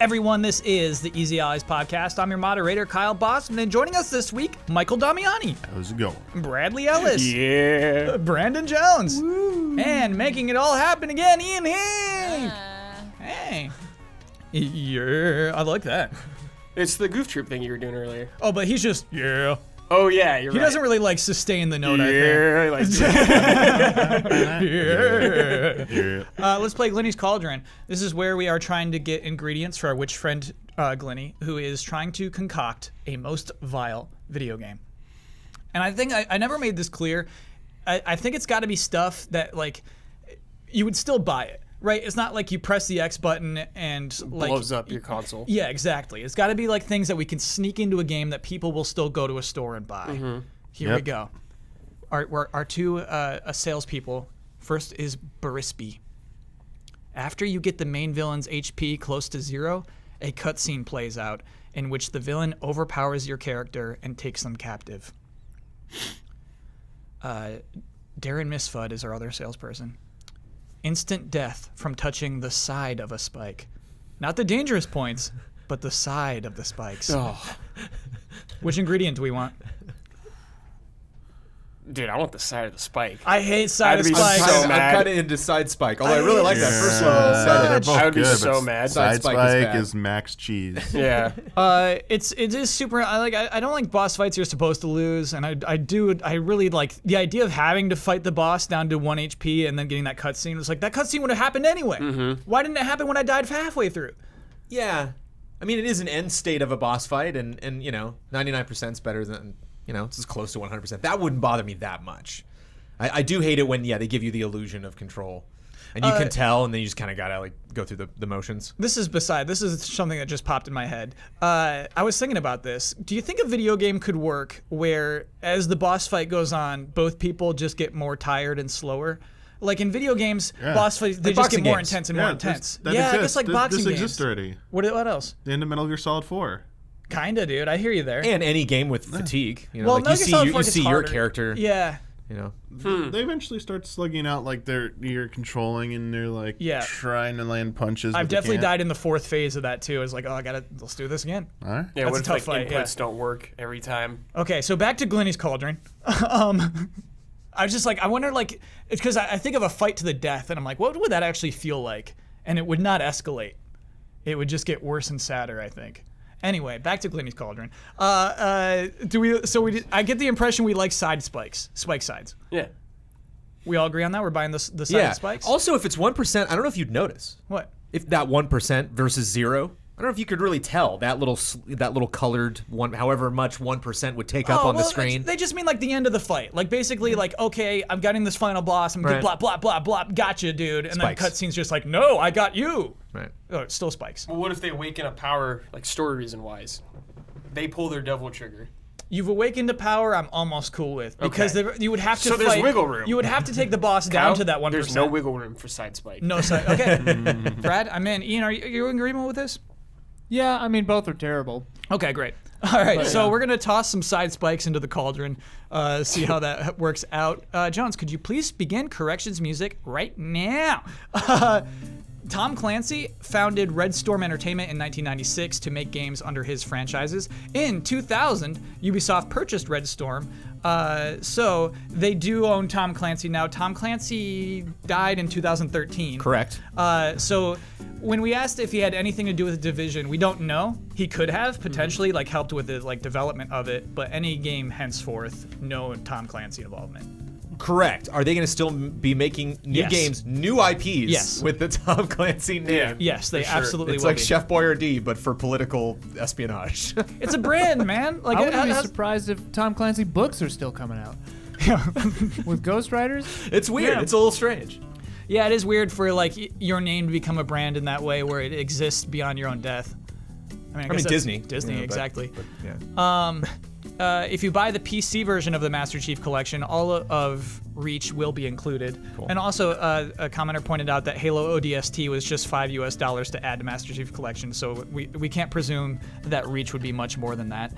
everyone. This is the Easy Allies podcast. I'm your moderator, Kyle Bossman, and joining us this week, Michael Damiani. How's it going? Bradley Ellis. Yeah. Brandon Jones. Woo. And making it all happen again, Ian Hay. Hey. Yeah, I like that. It's the Goof Troop thing you were doing earlier. Oh, but he's just, yeah. Oh, yeah, you're He right. doesn't really, like, sustain the note, Yeah, like Let's play Glenny's Cauldron. This is where we are trying to get ingredients for our witch friend, Glenny, who is trying to concoct a most vile video game. And I think I never made this clear. I think it's got to be stuff that, like, you would still buy it, right? It's not like you press the X button and, like... blows up your console. Yeah, exactly. It's got to be, like, things that we can sneak into a game that people will still go to a store and buy. Mm-hmm. Here we go. Our two salespeople. First is Barisby. After you get the main villain's HP close to 0, a cutscene plays out in which the villain overpowers your character and takes them captive. Darren Misfud is our other salesperson. Instant death from touching the side of a spike. Not the dangerous points, but the side of the spikes. Oh. Which ingredient do we want? Dude, I want the side of the spike. I hate side of I'd be spikes. so I'm mad. kind of into side spike, although I really like that first one. They're both I would be good, so but mad. Side Spike spike is bad. is max cheese. Yeah. It is super. I don't like boss fights you're supposed to lose, and I really like the idea of having to fight the boss down to 1 HP and then getting that cutscene. It was like that cutscene would have happened anyway. Mm-hmm. Why didn't it happen when I died halfway through? Yeah. I mean, it is an end state of a boss fight, and you know, 99% is better than, you know, it's as close to 100%. That wouldn't bother me that much. I do hate it when, they give you the illusion of control. And you can tell, and then you just kind of got to, like, go through the motions. This is something that just popped in my head. I was thinking about this. Do you think a video game could work where, as the boss fight goes on, both people just get more tired and slower? Like in video games, boss fights, they Like just get boxing more games. intense and more intense. That Yeah, exists. I guess like boxing This games. exists already. What else? The end of Metal Gear Solid 4. Kinda, dude. I hear you there. And any game with fatigue. You know, Well, like Metal Gear Solid 4 you gets see your harder. character, Yeah. you know. They eventually start slugging out like you're controlling and they're like trying to land punches. I've but they definitely can't. died in the 4th phase of that too. It's like, let's do this again. All right. Yeah, That's what a if, tough fight, inputs don't work every time? Okay, so back to Glenny's Cauldron. I was just like, I wonder, like, it's because I think of a fight to the death, and I'm like, what would that actually feel like? And it would not escalate. It would just get worse and sadder, I think. Anyway, back to Glenny's Cauldron. I get the impression we like spike sides. Yeah. We all agree on that? We're buying the side Yeah. spikes? Also, if it's 1%, I don't know if you'd notice. What? If that 1% versus 0, I don't know if you could really tell that little colored one, however much 1% would take up on the screen. They just mean like the end of the fight. Like basically like, okay, I'm getting this final boss. I'm Right. blah, blah, blah, blah. Gotcha, dude. And Spikes. then cutscene's just like, no, I got you. Right. Oh, it's still spikes. Well, what if they awaken a power, like story reason-wise? They pull their devil trigger. You've awakened to power. I'm almost cool with because you would have to. So fight, there's wiggle room. You would have to take the boss down Kyle, to that 1%. There's no wiggle room for side spike. No side. Okay, Brad, I'm in. Ian, are you in agreement with this? Yeah, I mean, both are terrible. Okay, great. All right, so we're gonna toss some side spikes into the cauldron, see how that works out. Jones, could you please begin corrections music right now? Tom Clancy founded Red Storm Entertainment in 1996 to make games under his franchises. In 2000, Ubisoft purchased Red Storm, so they do own Tom Clancy now. Tom Clancy died in 2013. Correct. So when we asked if he had anything to do with the Division, we don't know. He could have potentially like helped with the like development of it, but any game henceforth, no Tom Clancy involvement. Correct. Are they going to still be making new Yes. games, new IPs Yes. with the Tom Clancy name? Yeah. Yes, they For sure. absolutely It's will like be. Chef Boyardee, but for political espionage. It's a brand, man. Like I wouldn't be how's- surprised if Tom Clancy books are still coming out. With Ghost Riders? It's weird. Yeah. It's a little strange. Yeah, it is weird for like your name to become a brand in that way where it exists beyond your own death. I mean, I mean, Disney. Disney, you know, exactly. But, yeah. If you buy the PC version of the Master Chief Collection, all of Reach will be included. Cool. And also, a commenter pointed out that Halo ODST was just $5 to add to Master Chief Collection, so we can't presume that Reach would be much more than that.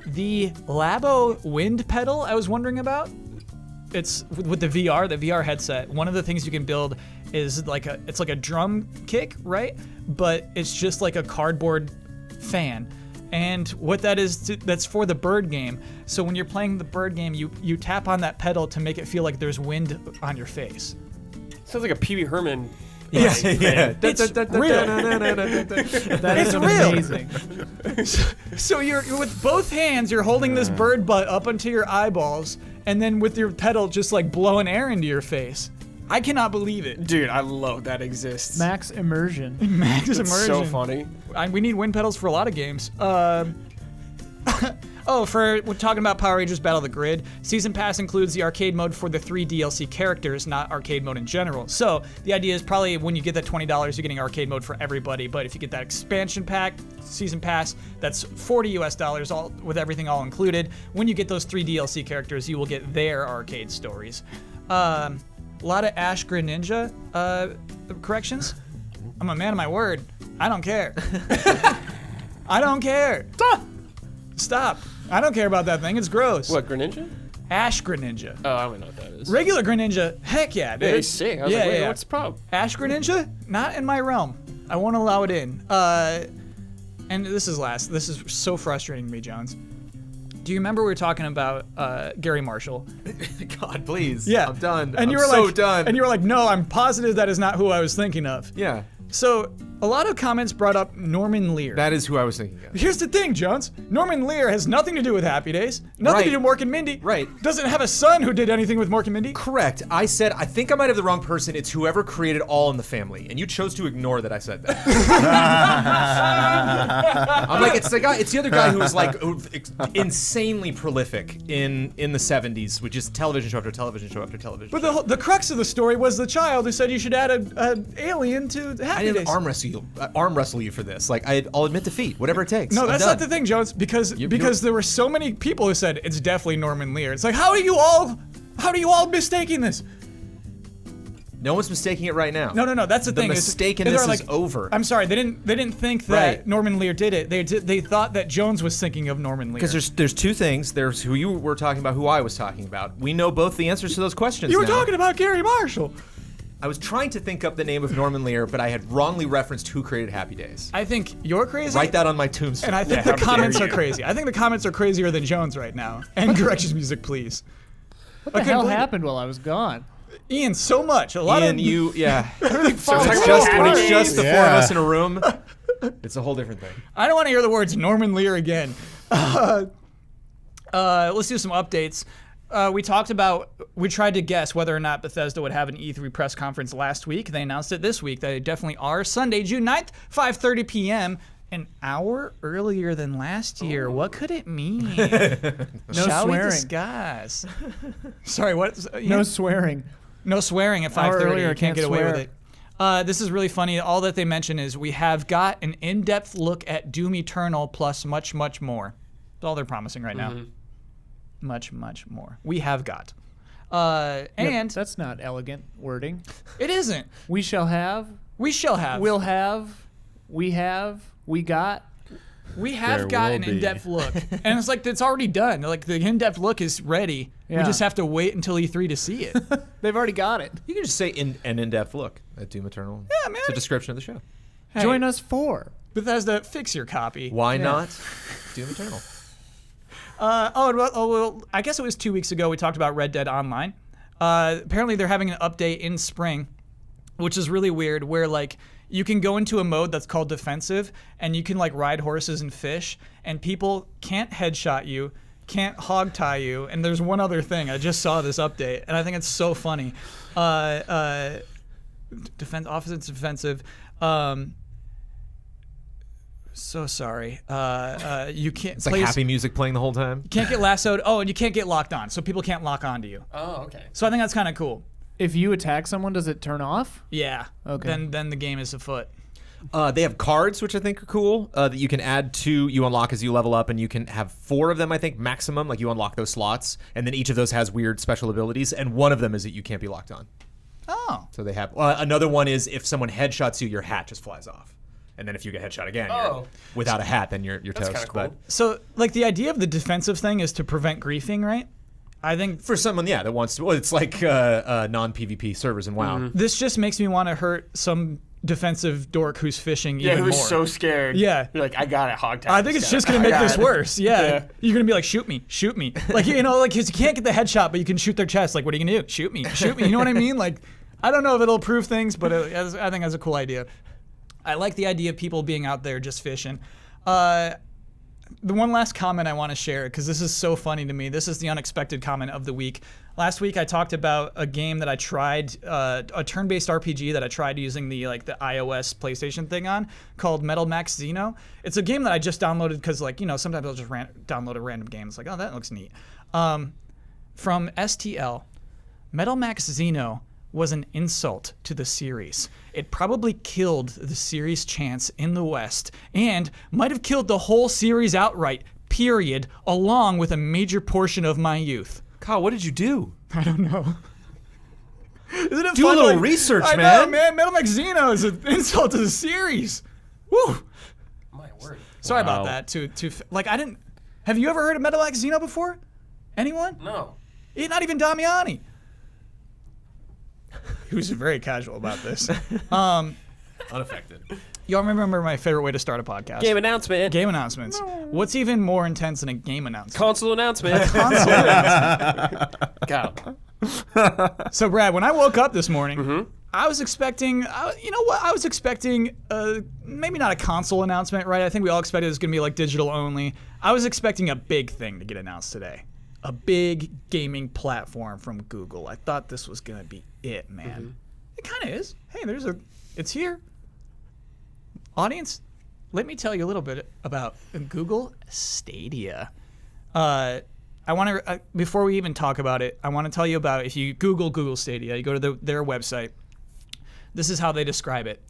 The Labo wind pedal, I was wondering about. it's with the VR headset. One of the things you can build is it's like a drum kick, right? But it's just like a cardboard fan. And what that is, that's for the bird game. So when you're playing the bird game, you tap on that pedal to make it feel like there's wind on your face. Sounds like a Pee Wee Herman. Yeah. It's real. That is real. amazing. So you're with both hands, you're holding this bird butt up onto your eyeballs, and then with your pedal just like blowing air into your face. I cannot believe it. Dude, I love that exists. Max immersion. Max It's immersion. so funny. We need wind pedals for a lot of games. We're talking about Power Rangers Battle of the Grid. Season Pass includes the arcade mode for the 3 DLC characters, not arcade mode in general. So the idea is probably when you get that $20, you're getting arcade mode for everybody. But if you get that expansion pack, Season Pass, that's $40 US, all with everything all included. When you get those 3 DLC characters, you will get their arcade stories. A lot of Ash Greninja corrections. I'm a man of my word. I don't care. I don't care. Stop. I don't care about that thing. It's gross. What, Greninja? Ash Greninja. Oh, I don't know what that is. Regular Greninja, heck yeah, dude. Yeah, he's sick. I was like, wait, what's the problem? Ash Greninja, not in my realm. I won't allow it in. And this is last. This is so frustrating to me, Jones. Do you remember we were talking about Gary Marshall? God, please. Yeah. I'm done. And you were so like, done. And you were like, no, I'm positive that is not who I was thinking of. Yeah. So a lot of comments brought up Norman Lear. That is who I was thinking of. Here's the thing, Jones. Norman Lear has nothing to do with Happy Days. Nothing to do with Mork and Mindy. Right. Doesn't have a son who did anything with Mork and Mindy. Correct. I said, I think I might have the wrong person. It's whoever created All in the Family. And you chose to ignore that I said that. I'm like, it's the other guy who was like insanely prolific in the 70s, which is television show after television show after television show. But the crux of the story was the child who said you should add an alien to I Happy didn't Days. arm wrestle you for this. Like, I'll admit defeat, whatever it takes. No, I'm that's done. not the thing, Jones. Because there were so many people who said it's definitely Norman Lear. It's like, how are you all mistaking this? No one's mistaking it right now. No. That's the thing. The mistake in this is over. I'm sorry. They didn't think that Norman Lear did it. They thought that Jones was thinking of Norman Lear. Because there's two things. There's who you were talking about, who I was talking about. We know both the answers to those questions. You were now. talking about Gary Marshall. I was trying to think up the name of Norman Lear, but I had wrongly referenced who created Happy Days. I think you're crazy. Write that on my tombstone. And I think the comments are crazy. I think the comments are crazier than Jones right now. And corrections music, please. What the hell happened while I was gone? Ian, so much. A lot Ian, of yeah. So when it's just the 4 of us in a room, it's a whole different thing. I don't want to hear the words Norman Lear again. Let's do some updates. We tried to guess whether or not Bethesda would have an E3 press conference last week. They announced it this week. They definitely are. Sunday, June 9th, 5:30 p.m., an hour earlier than last year. Oh. What could it mean? Shall we discuss? Sorry, what? No swearing. No swearing at 5:30. You can't get away with it. This is really funny. All that they mention is we have got an in-depth look at Doom Eternal plus much, much more. That's all they're promising right now. Much, much more. We have got. And that's not elegant wording. It isn't. We shall have. We shall have. We'll have. We have. We got. We have got an in-depth look. And it's like, it's already done. Like, the in-depth look is ready. Yeah. We just have to wait until E3 to see it. They've already got it. You can just say an in-depth look at Doom Eternal. Yeah, man. It's a description of the show. Hey, join us for Bethesda, fix your copy. Why not Doom Eternal? Well, I guess it was 2 weeks ago we talked about Red Dead Online. Apparently they're having an update in spring, which is really weird, where like you can go into a mode that's called defensive, and you can like ride horses and fish, and people can't headshot you, can't hog tie you, and there's one other thing. I just saw this update, and I think it's so funny. Offensive, defensive. So sorry. You can't. It's like happy music playing the whole time. You can't get lassoed. Oh, and you can't get locked on, so people can't lock onto you. Oh, okay. So I think that's kind of cool. If you attack someone, does it turn off? Yeah. Okay. Then the game is afoot. They have cards, which I think are cool, that you can add to, you unlock as you level up, and you can have 4 of them, I think, maximum. Like, you unlock those slots, and then each of those has weird special abilities, and one of them is that you can't be locked on. Oh. So they have, another one is if someone headshots you, your hat just flies off. And then if you get headshot again, you're, without a hat, then you're That's toast. Cool. So, like, the idea of the defensive thing is to prevent griefing, right? I think for someone, that wants to. Well, it's like non-PvP servers in WoW. This just makes me want to hurt some defensive dork who's fishing even who's more. so scared. Yeah. You're like, I got it, hog tag. I think it's just going to make this worse. Yeah. You're going to be like, shoot me. Like, you can't get the headshot, but you can shoot their chest. Like, what are you going to do? Shoot me. You know what I mean? Like, I don't know if it'll improve things, but I think that's a cool idea. I like the idea of people being out there just fishing. The one last comment I want to share, because this is so funny to me. This is the unexpected comment of the week. Last week I talked about a game that I tried, a turn-based RPG that I tried using the iOS PlayStation thing on, called Metal Max Xeno. It's a game that I just downloaded because sometimes I'll just download a random game. It's like, oh, that looks neat. From STL, Metal Max Xeno was an insult to the series. It probably killed the series' chance in the West and might have killed the whole series outright, period, along with a major portion of my youth. Kyle, what did you do? I don't know. Isn't it Do fun, a little research, I man. know, man. Metal Max Xeno is an insult to the series. Woo! My word. Sorry about that. Have you ever heard of Metal Max Xeno before? Anyone? No. Not even Damiani. Who's very casual about this. Unaffected. Y'all remember my favorite way to start a podcast? Game announcement. Game announcements. What's even more intense than a game announcement? Console announcement. Console announcement. Got So, Brad, when I woke up this morning, I was expecting, I was expecting maybe not a console announcement, right? I think we all expected it was going to be like digital only. I was expecting a big thing to get announced today. A big gaming platform from Google. I thought this was going to be it, man. It kind of is. Hey, it's here. Audience, let me tell you a little bit about Google Stadia. I want to, before we even talk about it, I want to tell you about, if you Google Stadia, you go to their website, this is how they describe it.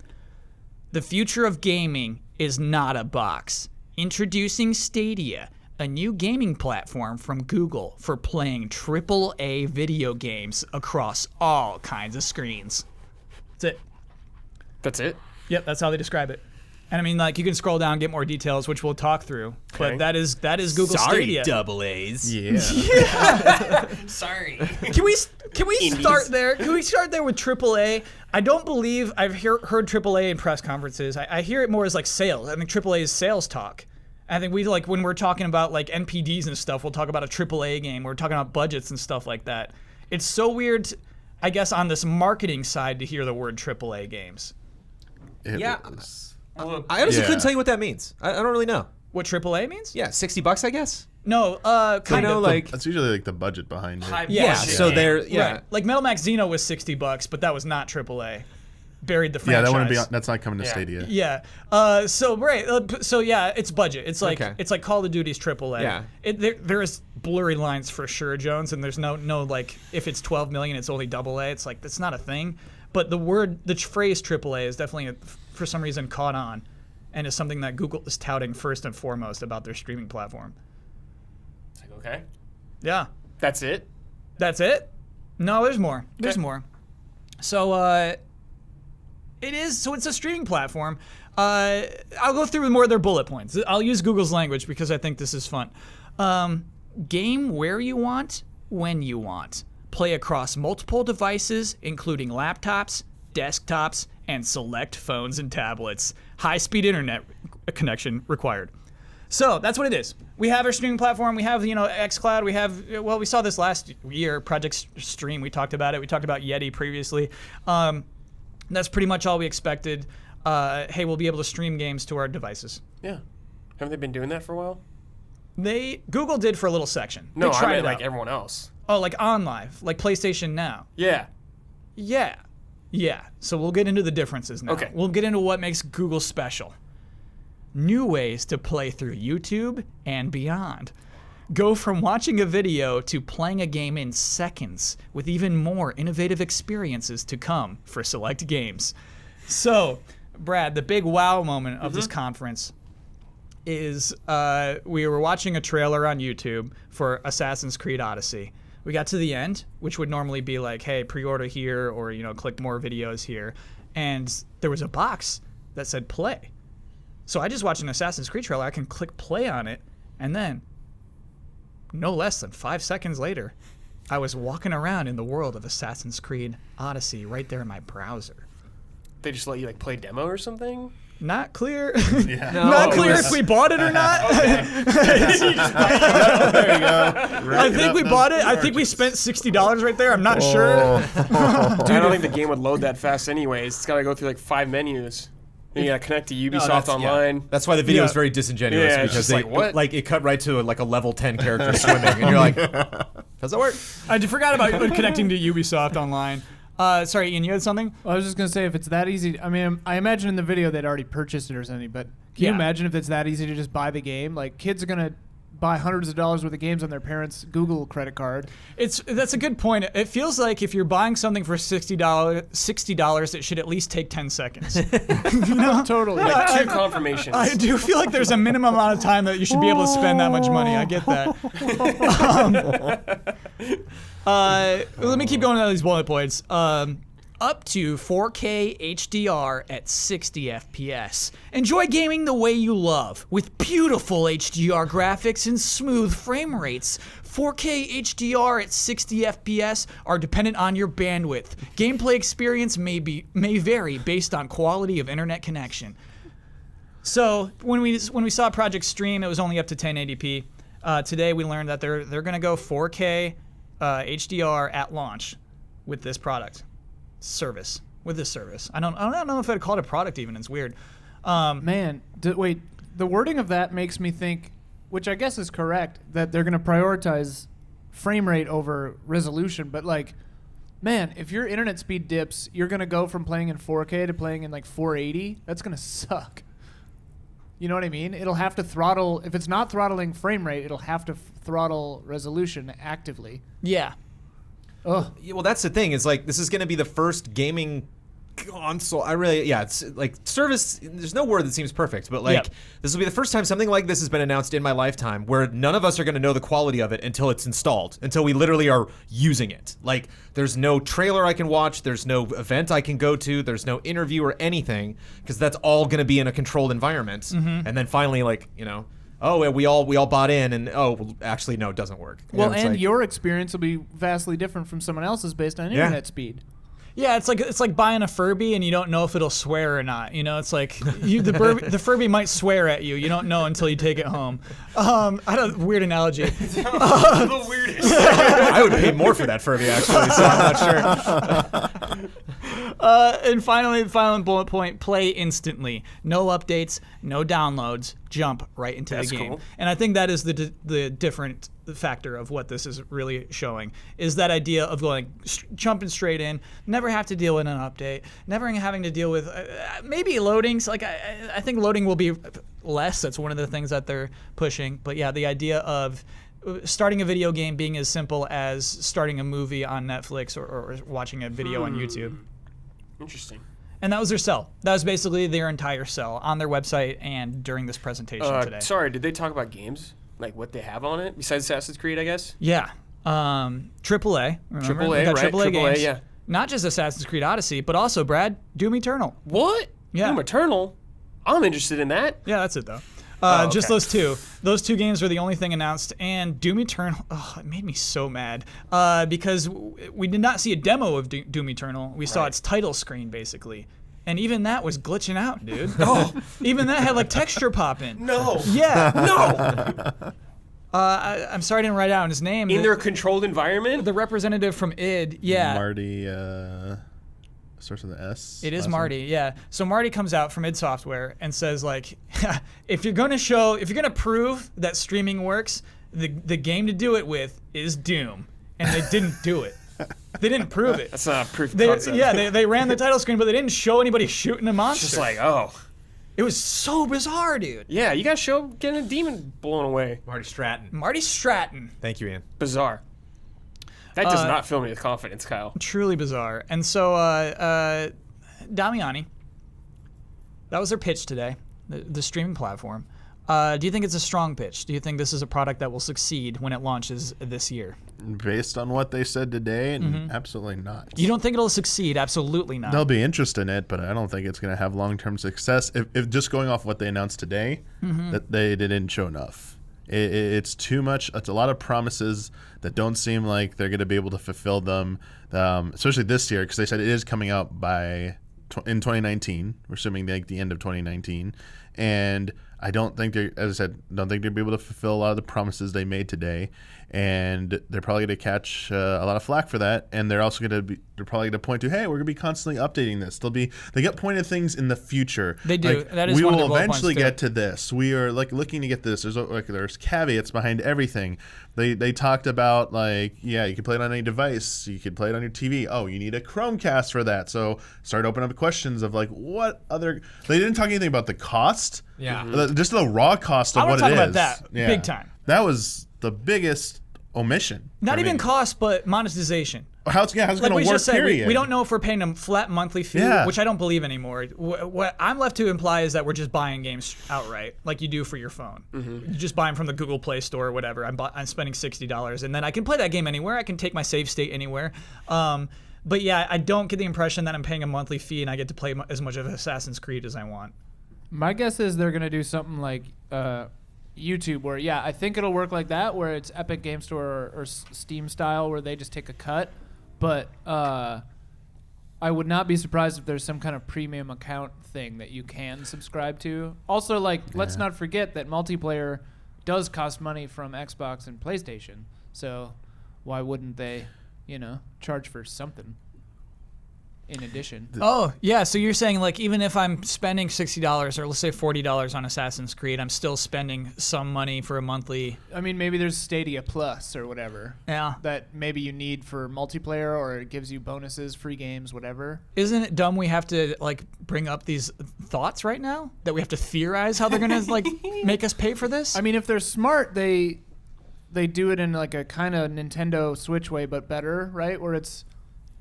The future of gaming is not a box. Introducing Stadia, a new gaming platform from Google for playing AAA video games across all kinds of screens. That's it. That's it? Yep, that's how they describe it. And I mean, you can scroll down and get more details, which we'll talk through. Okay. But that is Google Stadia. double A's. Yeah. Sorry. Can we start there? Can we start there with AAA? I don't believe I've heard AAA in press conferences. I hear it more as sales. I think AAA is sales talk. I think we when we're talking about NPDs and stuff, we'll talk about a AAA game. We're talking about budgets and stuff like that. It's so weird, I guess, on this marketing side to hear the word AAA games. I honestly couldn't tell you what that means. I don't really know. What AAA means? Yeah, $60, I guess. No, kind of. That's usually the budget behind it. Yeah, so they're right. Like Metal Max Xeno was $60, but that was not AAA. Buried the franchise. Yeah, that wouldn't be. That's not coming to Stadia. Yeah. So yeah, it's budget. It's like it's like Call of Duty's AAA. Yeah. There is blurry lines for sure, Jones, and there's no if it's 12 million, it's only AA. It's that's not a thing. But the phrase AAA is definitely for some reason caught on, and is something that Google is touting first and foremost about their streaming platform. It's okay. Yeah. That's it? That's it? No, there's more. There's more. So it's a streaming platform. I'll go through more of their bullet points. I'll use Google's language because I think this is fun. Game where you want, when you want. Play across multiple devices, including laptops, desktops, and select phones and tablets. High-speed internet connection required. So that's what it is. We have our streaming platform. We have, xCloud. We have, we saw this last year, Project Stream. We talked about it. We talked about Yeti previously. That's pretty much all we expected. Hey, we'll be able to stream games to our devices. Yeah. Haven't they been doing that for a while? Google did for a little section. No, they tried I mean it out. everyone else. Oh, like OnLive, like PlayStation Now. Yeah. Yeah. So we'll get into the differences now. Okay. We'll get into what makes Google special. New ways to play through YouTube and beyond. Go from watching a video to playing a game in seconds, with even more innovative experiences to come for select games. So, Brad, the big wow moment of this conference is we were watching a trailer on YouTube for Assassin's Creed Odyssey. We got to the end, which would normally be like, hey, pre-order here, or click more videos here, and there was a box that said play. So I just watched an Assassin's Creed trailer. I can click play on it, and then no less than 5 seconds later, I was walking around in the world of Assassin's Creed Odyssey right there in my browser. They just let you like play demo or something? Not clear. Yeah. Not clear if we bought it or not. There you go. I think we bought it. I think we spent $60 right there. I'm not sure. I don't think the game would load that fast anyways. It's got to go through like 5 menus. And you got to connect to Ubisoft Online. That's why the video is very disingenuous because just like, what? Like it cut right to like a level 10 character swimming, and you're like, does that work? I forgot about connecting to Ubisoft Online. Sorry, Ian, you had something? Well, I was just gonna say if it's that easy. I mean, I imagine in the video they'd already purchased it or something. But can you imagine if it's that easy to just buy the game? Like kids are gonna buy hundreds of dollars worth of games on their parents' Google credit card. That's a good point. It feels like if you're buying something for $60, it should at least take 10 seconds. You know? Totally. Like 2 confirmations. I do feel like there's a minimum amount of time that you should be able to spend that much money. I get that. Let me keep going down these bullet points. Up to 4K HDR at 60 FPS. Enjoy gaming the way you love, with beautiful HDR graphics and smooth frame rates. 4K HDR at 60 FPS are dependent on your bandwidth. Gameplay experience may vary based on quality of internet connection. So when we saw Project Stream, it was only up to 1080p. Today we learned that they're going to go 4K HDR at launch with this product. Service. I don't know if I'd call it a product even. It's weird. Man, wait. The wording of that makes me think, which I guess is correct, that they're going to prioritize frame rate over resolution. But like, man, if your internet speed dips, you're going to go from playing in 4K to playing in like 480. That's going to suck. You know what I mean? It'll have to throttle. If it's not throttling frame rate, it'll have to throttle resolution actively. Yeah. Ugh. Yeah, well, that's the thing. Is like this is going to be the first gaming console. It's like service. There's no word that seems perfect, but like this will be the first time something like this has been announced in my lifetime, where none of us are going to know the quality of it until it's installed, until we literally are using it. Like there's no trailer I can watch, there's no event I can go to, there's no interview or anything, because that's all going to be in a controlled environment. Mm-hmm. And then finally, like oh, we all bought in, and actually no, it doesn't work. Well, and like, your experience will be vastly different from someone else's based on internet speed. Yeah, it's like buying a Furby and you don't know if it'll swear or not. You know, it's like the Furby might swear at you. You don't know until you take it home. I don't weird analogy. The weirdest. I would pay more for that Furby actually, so I'm not sure. And finally, the final bullet point: play instantly. No updates, no downloads. Jump right into the game. Cool. And I think that is the different factor of what this is really showing, is that idea of going jumping straight in, never have to deal with an update, never having to deal with maybe loadings. Like I think loading will be less. That's one of the things that they're pushing. But yeah, the idea of starting a video game being as simple as starting a movie on Netflix or watching a video on YouTube. Interesting. And that was their sell. That was basically their entire sell on their website and during this presentation today. Sorry, did they talk about games? Like what they have on it besides Assassin's Creed, I guess? Yeah. AAA. Remember? AAA, right? AAA games. Yeah. Not just Assassin's Creed Odyssey, but also, Brad, Doom Eternal. What? Yeah. Doom Eternal? I'm interested in that. Yeah, that's it, though. Just okay. those two. Those two games were the only thing announced. And Doom Eternal, it made me so mad. Because we did not see a demo of Doom Eternal. We saw its title screen, basically. And even that was glitching out, dude. Even that had like texture popping. No. Yeah. No. I'm sorry I didn't write down his name. In their controlled environment? The representative from id, yeah. Marty, starts with an S. It is Marty, yeah. So Marty comes out from id Software and says like, if you're gonna prove that streaming works, the game to do it with is Doom. And they didn't do it. They didn't prove it. That's not a proof of concept. Yeah, they ran the title screen, but they didn't show anybody shooting a monster. Just like, oh. It was so bizarre, dude. Yeah, you gotta show getting a demon blown away. Marty Stratton. Marty Stratton. Thank you, Ian. Bizarre. That does not fill me with confidence, Kyle. Truly bizarre. And so, Damiani, that was their pitch today, the streaming platform. Do you think it's a strong pitch? Do you think this is a product that will succeed when it launches this year? Based on what they said today, absolutely not. You don't think it'll succeed? Absolutely not. There'll be interest in it, but I don't think it's going to have long-term success. If just going off what they announced today, that they didn't show enough. It's too much. It's a lot of promises that don't seem like they're going to be able to fulfill them, especially this year, because they said it is coming out in 2019. We're assuming the end of 2019, and I don't think they're, as I said, don't think they'll be able to fulfill a lot of the promises they made today, and they're probably going to catch a lot of flack for that. And they're also going to they're probably going to point to, hey, we're going to be constantly updating this. They get pointed things in the future. They do. Like, that is we one of will the eventually points, get to this. We are looking to get this. There's caveats behind everything. They talked about you can play it on any device. You could play it on your TV. Oh, you need a Chromecast for that. So start opening up questions of what other. They didn't talk anything about the cost. Yeah. Just the raw cost of what it is. I want to talk about that big time. That was the biggest omission. Not even cost, but monetization. How's it going to work, just said, period? we don't know if we're paying a flat monthly fee, which I don't believe anymore. What I'm left to imply is that we're just buying games outright, like you do for your phone. You just buy them from the Google Play Store or whatever. I'm spending $60, and then I can play that game anywhere. I can take my save state anywhere. But yeah, I don't get the impression that I'm paying a monthly fee and I get to play as much of Assassin's Creed as I want. My guess is they're going to do something like YouTube, where, I think it'll work like that, where it's Epic Game Store or Steam style, where they just take a cut. But I would not be surprised if there's some kind of premium account thing that you can subscribe to. Also, let's not forget that multiplayer does cost money from Xbox and PlayStation. So why wouldn't they, charge for something in addition? Oh, yeah. So you're saying even if I'm spending $60 or let's say $40 on Assassin's Creed, I'm still spending some money for a monthly. I mean, maybe there's Stadia Plus or whatever. Yeah. That maybe you need for multiplayer, or it gives you bonuses, free games, whatever. Isn't it dumb we have to bring up these thoughts right now? That we have to theorize how they're going to make us pay for this? I mean, if they're smart, they do it in a kind of Nintendo Switch way, but better, right? Where it's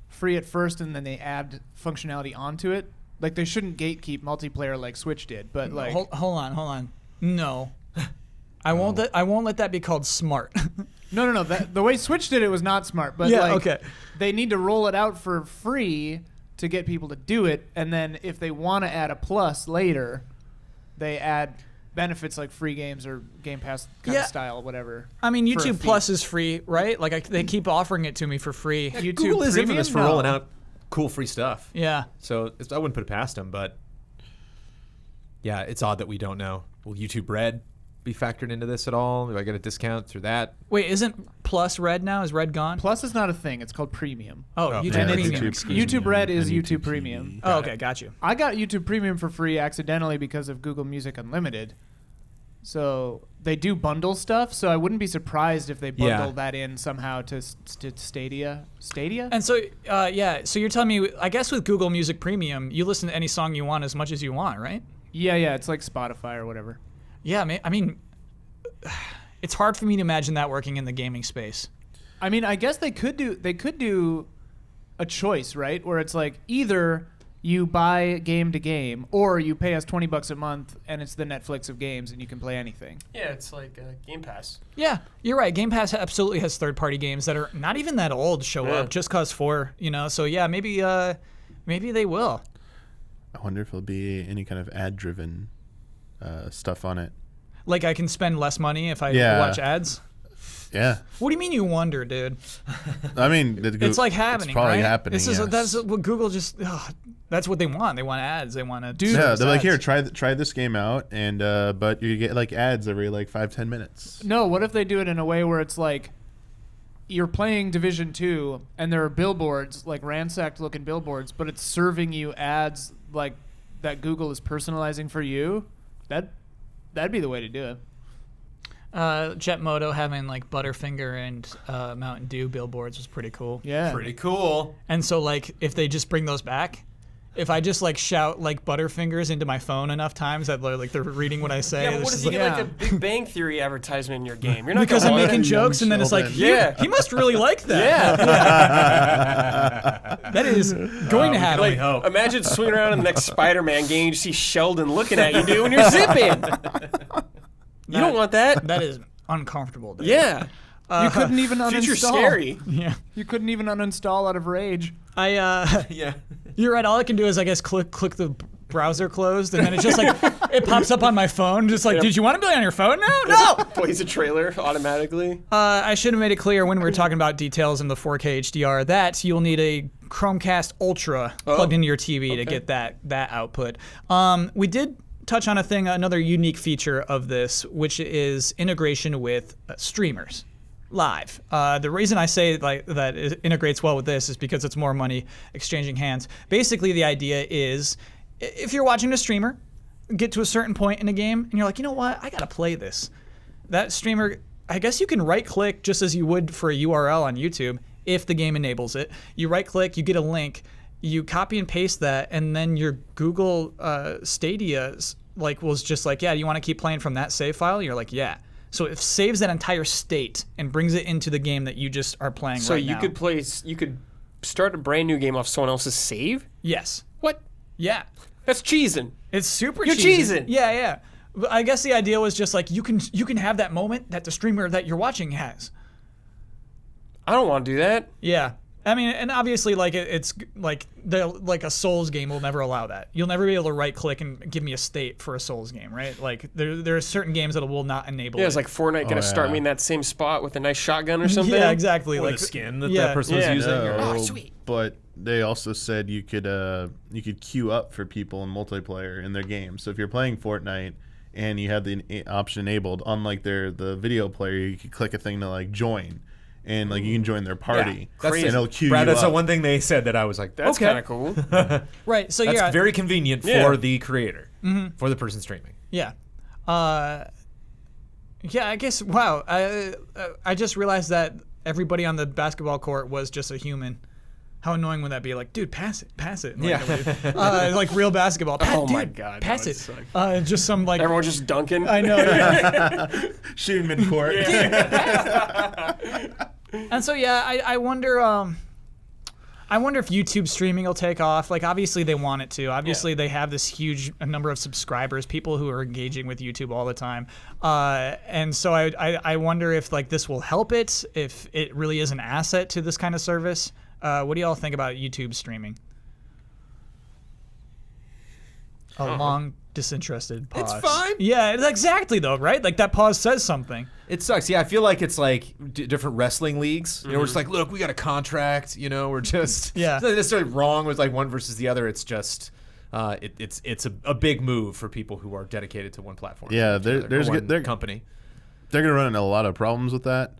free at first and then they add functionality onto it. They shouldn't gatekeep multiplayer like Switch did, but hold on. No. I won't let that be called smart. No. The way Switch did it was not smart, but okay. They need to roll it out for free to get people to do it, and then if they want to add a plus later, they add benefits like free games or Game Pass kind of style, whatever. I mean, YouTube Plus is free, right? They keep offering it to me for free. YouTube Google is Premium? infamous for rolling out cool free stuff. Yeah. So I wouldn't put it past them, but yeah, it's odd that we don't know. Will YouTube Red be factored into this at all? Do I get a discount through that? Wait, isn't Plus Red now? Is Red gone? Plus is not a thing. It's called Premium. YouTube Premium. YouTube Red is YouTube Premium. Oh, okay, got you. I got YouTube Premium for free accidentally because of Google Music Unlimited. So they do bundle stuff, so I wouldn't be surprised if they bundle that in somehow to Stadia. Stadia? And so, so you're telling me, I guess with Google Music Premium, you listen to any song you want as much as you want, right? Yeah, it's like Spotify or whatever. Yeah, I mean, it's hard for me to imagine that working in the gaming space. I mean, I guess they could do a choice, right? Where it's either you buy game to game, or you pay us $20 a month, and it's the Netflix of games, and you can play anything. Yeah, it's like Game Pass. Yeah, you're right. Game Pass absolutely has third-party games that are not even that old show up just cause for, So yeah, maybe they will. I wonder if there'll be any kind of ad-driven stuff on it. I can spend less money if I watch ads? Yeah. What do you mean you wonder, dude? I mean, it's happening, it's probably right? happening. That's what Google just. That's what they want. They want ads. They want to do. Yeah, they're like, here, try this game out, and but you get ads every 5-10 minutes. No, what if they do it in a way where it's you're playing Division 2, and there are billboards, ransacked looking billboards, but it's serving you ads that Google is personalizing for you? That'd be the way to do it. Jetmoto having Butterfinger and Mountain Dew billboards was pretty cool. Yeah. Pretty cool. And so if they just bring those back, if I just shout Butterfingers into my phone enough times that they're reading what I say. Yeah, but what if you get a Big Bang Theory advertisement in your game? You're not because I'm making jokes and then it's he must really like that. Yeah. That is going to happen. Imagine swinging around in the next Spider-Man game, you see Sheldon looking at you, dude, when you're zipping. You don't want that. That is uncomfortable, dude. Yeah. You couldn't even uninstall. Future's scary. Yeah. You couldn't even uninstall out of rage. Yeah. You're right. All I can do is, I guess, click the browser closed, and then it's just It pops up on my phone, just like, did you want to play on your phone now? No! Plays a trailer automatically. I should have made it clear when we were talking about details in the 4K HDR that you'll need a Chromecast Ultra plugged into your TV to get that output. We did touch on another unique feature of this, which is integration with streamers live. The reason I say that it integrates well with this is because it's more money exchanging hands. Basically, the idea is if you're watching a streamer get to a certain point in a game and you're like, you know what, I gotta play this. That streamer, I guess you can right click just as you would for a URL on YouTube if the game enables it. You right click, you get a link, you copy and paste that, and then your Google Stadia was just like, yeah, do you want to keep playing from that save file? You're like, yeah. So it saves that entire state and brings it into the game that you just are playing right now. So you could start a brand new game off someone else's save? Yes. What? Yeah. That's cheesing. It's super You're cheesing. Yeah. I guess the idea was just like you can have that moment that the streamer that you're watching has. I don't want to do that. Yeah. I mean, and obviously, it's like a Souls game will never allow that. You'll never be able to right click and give me a state for a Souls game, right? Like there are certain games that will not enable. Yeah, it's like Fortnite gonna start me in that same spot with a nice shotgun or something. Yeah, exactly. Or like the skin that person was using. Oh, sweet. But they also said you could queue up for people in multiplayer in their game. So if you're playing Fortnite and you have the option enabled, unlike the video player, you could click a thing to join. And you can join their party, and it'll queue Brad, you that's up. the one thing they said that I was like, That's okay. kind of cool. right. So That's very convenient for the creator, for the person streaming. Yeah. Yeah, I guess, wow. I just realized that everybody on the basketball court was just a human. How annoying would that be? Like, dude, pass it. Like real basketball. My God. Pass that it. would suck. Just some Everyone just dunking. I know. Yeah. Shooting mid-court. And so, yeah, I wonder if YouTube streaming will take off. Like, obviously they want it to. Obviously they have this huge number of subscribers, people who are engaging with YouTube all the time. And so I wonder if this will help it, if it really is an asset to this kind of service. What do y'all think about YouTube streaming? A long, disinterested pause. It's fine. Yeah, exactly though, right? Like that pause says something. It sucks. Yeah, I feel like it's like different wrestling leagues. You know, we're just like, look, we got a contract. You know, we're just Yeah. It's not necessarily wrong with one versus the other. It's just it's a big move for people who are dedicated to one platform. Yeah, there's one company. They're going to run into a lot of problems with that.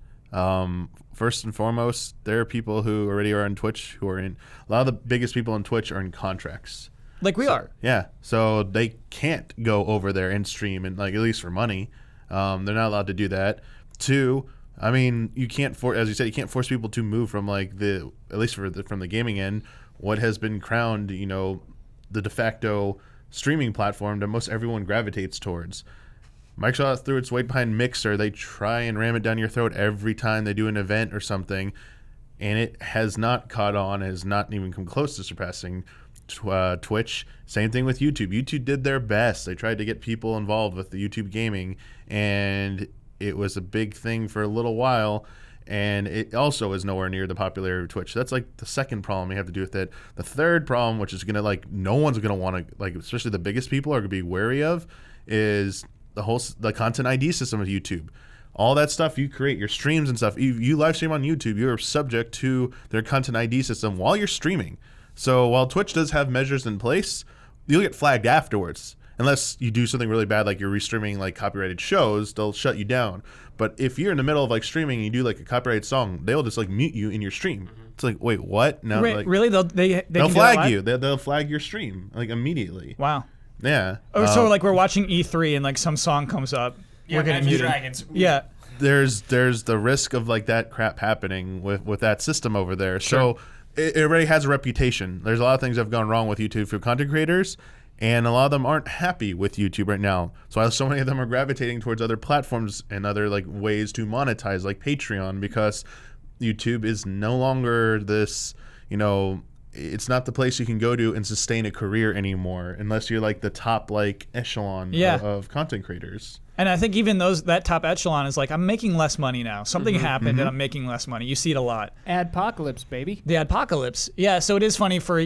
First and foremost, there are people who already are on Twitch who are in. A lot of the biggest people on Twitch are in contracts. Like we are. Yeah, so they can't go over there and stream, and at least for money, they're not allowed to do that. Two, I mean, you can't as you said, you can't force people to move from at least from the gaming end, what has been crowned, the de facto streaming platform that most everyone gravitates towards. Microsoft threw its weight behind Mixer. They try and ram it down your throat every time they do an event or something, and it has not caught on, has not even come close to surpassing Twitch. Same thing with YouTube. YouTube did their best. They tried to get people involved with the YouTube gaming, and it was a big thing for a little while, and it also is nowhere near the popularity of Twitch. That's the second problem you have to do with it. The third problem, which is gonna no one's gonna want to especially the biggest people are gonna be wary of, is the content ID system of YouTube. All that stuff you create, your streams and stuff, you live stream on YouTube, you're subject to their content ID system while you're streaming. So while Twitch does have measures in place, you'll get flagged afterwards. Unless you do something really bad, like you're restreaming copyrighted shows, they'll shut you down. But if you're in the middle of streaming and you do a copyrighted song, they'll just mute you in your stream. It's wait, what? No, really? They'll flag you. They'll flag your stream immediately. Wow. Yeah. Oh, so we're watching E3 and some song comes up. Yeah, we're getting Imagine muted. Dragons. Yeah. There's the risk of that crap happening with that system over there. Sure. So it already has a reputation. There's a lot of things that have gone wrong with YouTube for content creators, and a lot of them aren't happy with YouTube right now. So many of them are gravitating towards other platforms and other ways to monetize, like Patreon, because YouTube is no longer this, it's not the place you can go to and sustain a career anymore unless you're the top echelon of content creators. And I think even that top echelon is I'm making less money now. Something happened and I'm making less money. You see it a lot. Adpocalypse, baby. The adpocalypse. Yeah, so it is funny for,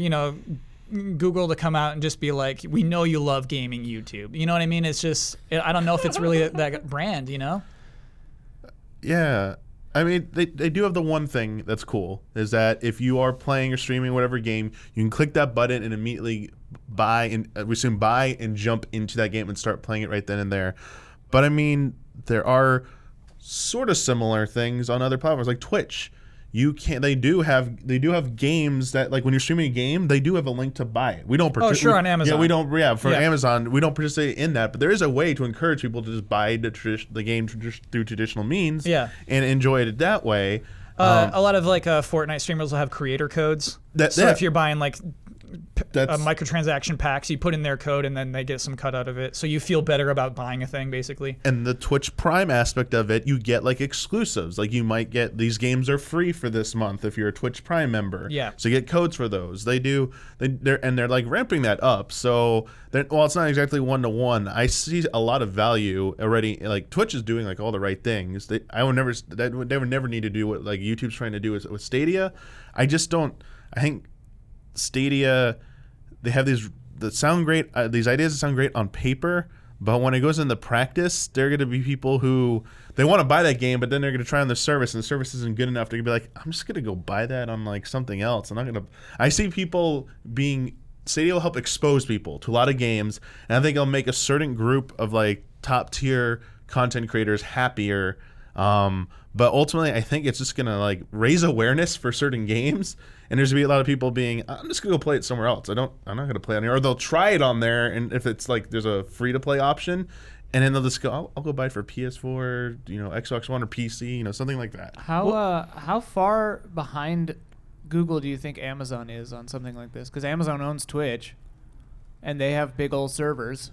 Google to come out and just be like, we know you love gaming, YouTube. You know what I mean? It's just, I don't know if it's really that brand, you know? Yeah. I mean, they do have the one thing that's cool, is that if you are playing or streaming whatever game, you can click that button and immediately buy and jump into that game and start playing it right then and there. But I mean, there are sort of similar things on other platforms like Twitch. They do have games that, like, when you're streaming a game, they do have a link to buy it. We don't on Amazon. Yeah, we don't. Yeah, for Amazon, we don't participate in that. But there is a way to encourage people to just buy the game through traditional means. Yeah. And enjoy it that way. A lot of like Fortnite streamers will have creator codes. So if you're buying like microtransaction packs, you put in their code and then they get some cut out of it. So you feel better about buying a thing, basically. And the Twitch Prime aspect of it, you get like exclusives. Like you might get, these games are free for this month if you're a Twitch Prime member. Yeah. So you get codes for those. They're like ramping that up. So while it's not exactly 1-to-1, I see a lot of value already. Like Twitch is doing like all the right things. They would never need to do what like YouTube's trying to do with Stadia. I think Stadia, they have these that sound great. These ideas that sound great on paper, but when it goes into practice, there are going to be people who they want to buy that game, but then they're going to try on the service, and the service isn't good enough. They're going to be like, I'm just going to go buy that on like something else. I'm not going to. I see people Stadia will help expose people to a lot of games, and I think it'll make a certain group of like top tier content creators happier. But ultimately, I think it's just going to like raise awareness for certain games. And there's going to be a lot of people being, I'm just going to go play it somewhere else. I'm not going to play it on here. Or they'll try it on there, and if it's like there's a free-to-play option, and then they'll just go, I'll go buy it for PS4, Xbox One or PC, something like that. How far behind Google do you think Amazon is on something like this? Because Amazon owns Twitch, and they have big old servers.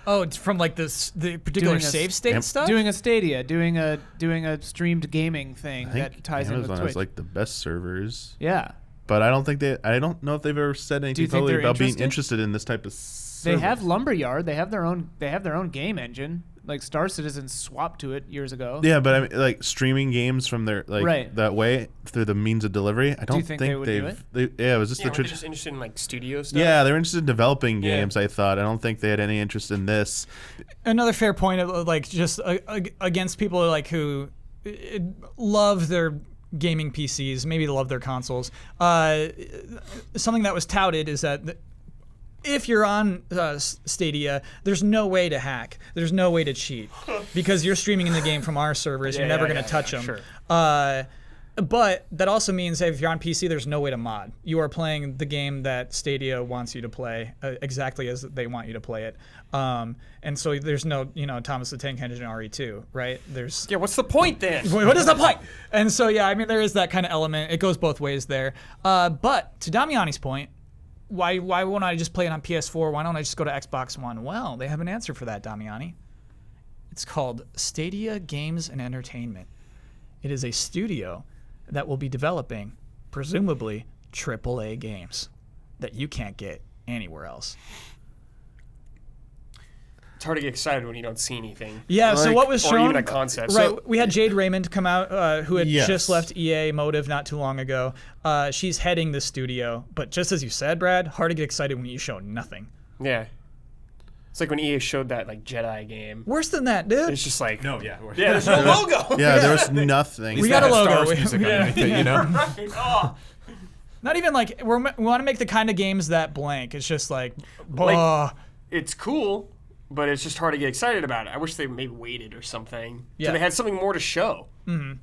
Oh, it's from like the particular save state stuff? Doing a Stadia, doing a streamed gaming thing that ties in with Twitch. Amazon has like the best servers. Yeah. But I don't know if they've ever said anything publicly about being interested in this type of service. They have Lumberyard. They have their own game engine. Like Star Citizen swapped to it years ago. Yeah, but I mean, like streaming games from their that way through the means of delivery. I don't think they would do it? It was just were they just interested in like studio stuff. Yeah, they were interested in developing games. I thought. I don't think they had any interest in this. Another fair point of like just against people like who love their gaming PCs, maybe they love their consoles. Something that was touted is that if you're on Stadia, there's no way to hack. There's no way to cheat because you're streaming in the game from our servers. You're never going to touch them. Sure. But that also means that if you're on PC, there's no way to mod. You are playing the game that Stadia wants you to play exactly as they want you to play it. And so there's no, Thomas the Tank Engine RE2, right? What's the point then? What is the point? And so, I mean, there is that kind of element. It goes both ways there. But to Damiani's point, why won't I just play it on PS4? Why don't I just go to Xbox One? Well, they have an answer for that, Damiani. It's called Stadia Games and Entertainment. It is a studio that will be developing, presumably, AAA games that you can't get anywhere else. It's hard to get excited when you don't see anything. Yeah, so what was shown... Or even a concept. Right, we had Jade Raymond come out, who had just left EA Motive not too long ago. She's heading the studio, but just as you said, Brad, hard to get excited when you show nothing. Yeah. It's like when EA showed that like Jedi game. Worse than that, dude. It's just like... No, yeah. there's no logo! Yeah, there was nothing. We got a logo. Star Wars music underneath it, Right. Oh. Not even like... We want to make the kind of games that blank. It's just like... It's cool, but it's just hard to get excited about it. I wish they maybe waited or something. Yeah. So they had something more to show. Mm-hmm.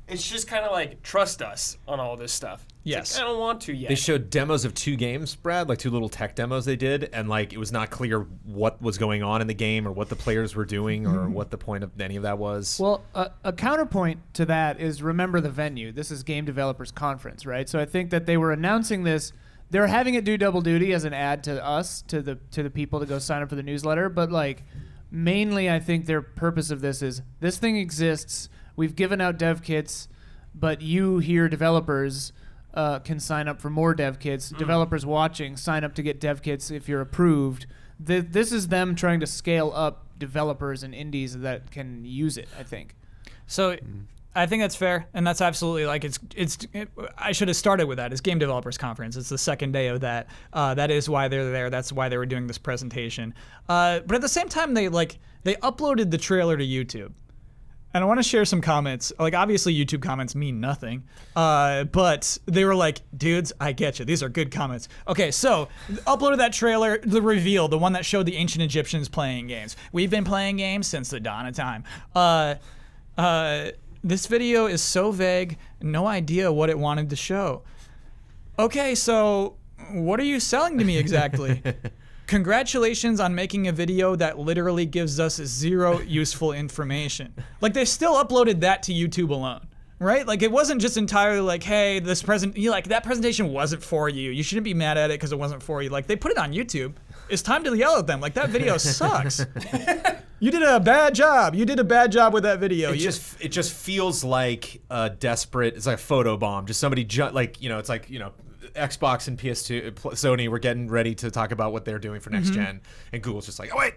It's just kind of like, trust us on all this stuff. Yes. Like, I don't want to yet. They showed demos of 2 games, Brad, like 2 little tech demos they did, and like it was not clear what was going on in the game or what the players were doing or what the point of any of that was. Well, a counterpoint to that is remember the venue. This is Game Developers Conference, right? So I think that they were announcing this. They're having it do double duty as an ad to us, to the people to go sign up for the newsletter, but like mainly I think their purpose of this is this thing exists. We've given out dev kits, but you here, developers, can sign up for more dev kits. Developers watching, sign up to get dev kits if you're approved. This is them trying to scale up developers and indies that can use it, I think. So I think that's fair, and that's absolutely like I should have started with that. It's Game Developers Conference. It's the second day of that. That is why they're there. That's why they were doing this presentation. But at the same time, they uploaded the trailer to YouTube. And I want to share some comments. Like, obviously, YouTube comments mean nothing. But they were like, dudes, I get you. These are good comments. Okay, so uploaded that trailer, the reveal, the one that showed the ancient Egyptians playing games. We've been playing games since the dawn of time. This video is so vague, no idea what it wanted to show. Okay, so what are you selling to me exactly? Congratulations on making a video that literally gives us zero useful information. Like, they still uploaded that to YouTube alone, right? Like, it wasn't just entirely like, hey, that presentation wasn't for you. You shouldn't be mad at it because it wasn't for you. Like, they put it on YouTube. It's time to yell at them. Like, that video sucks. You did a bad job. You did a bad job with that video. It just feels like a desperate. It's like a photo bomb. Just somebody it's like Xbox and PS2, Sony were getting ready to talk about what they're doing for next gen, and Google's just like, oh wait.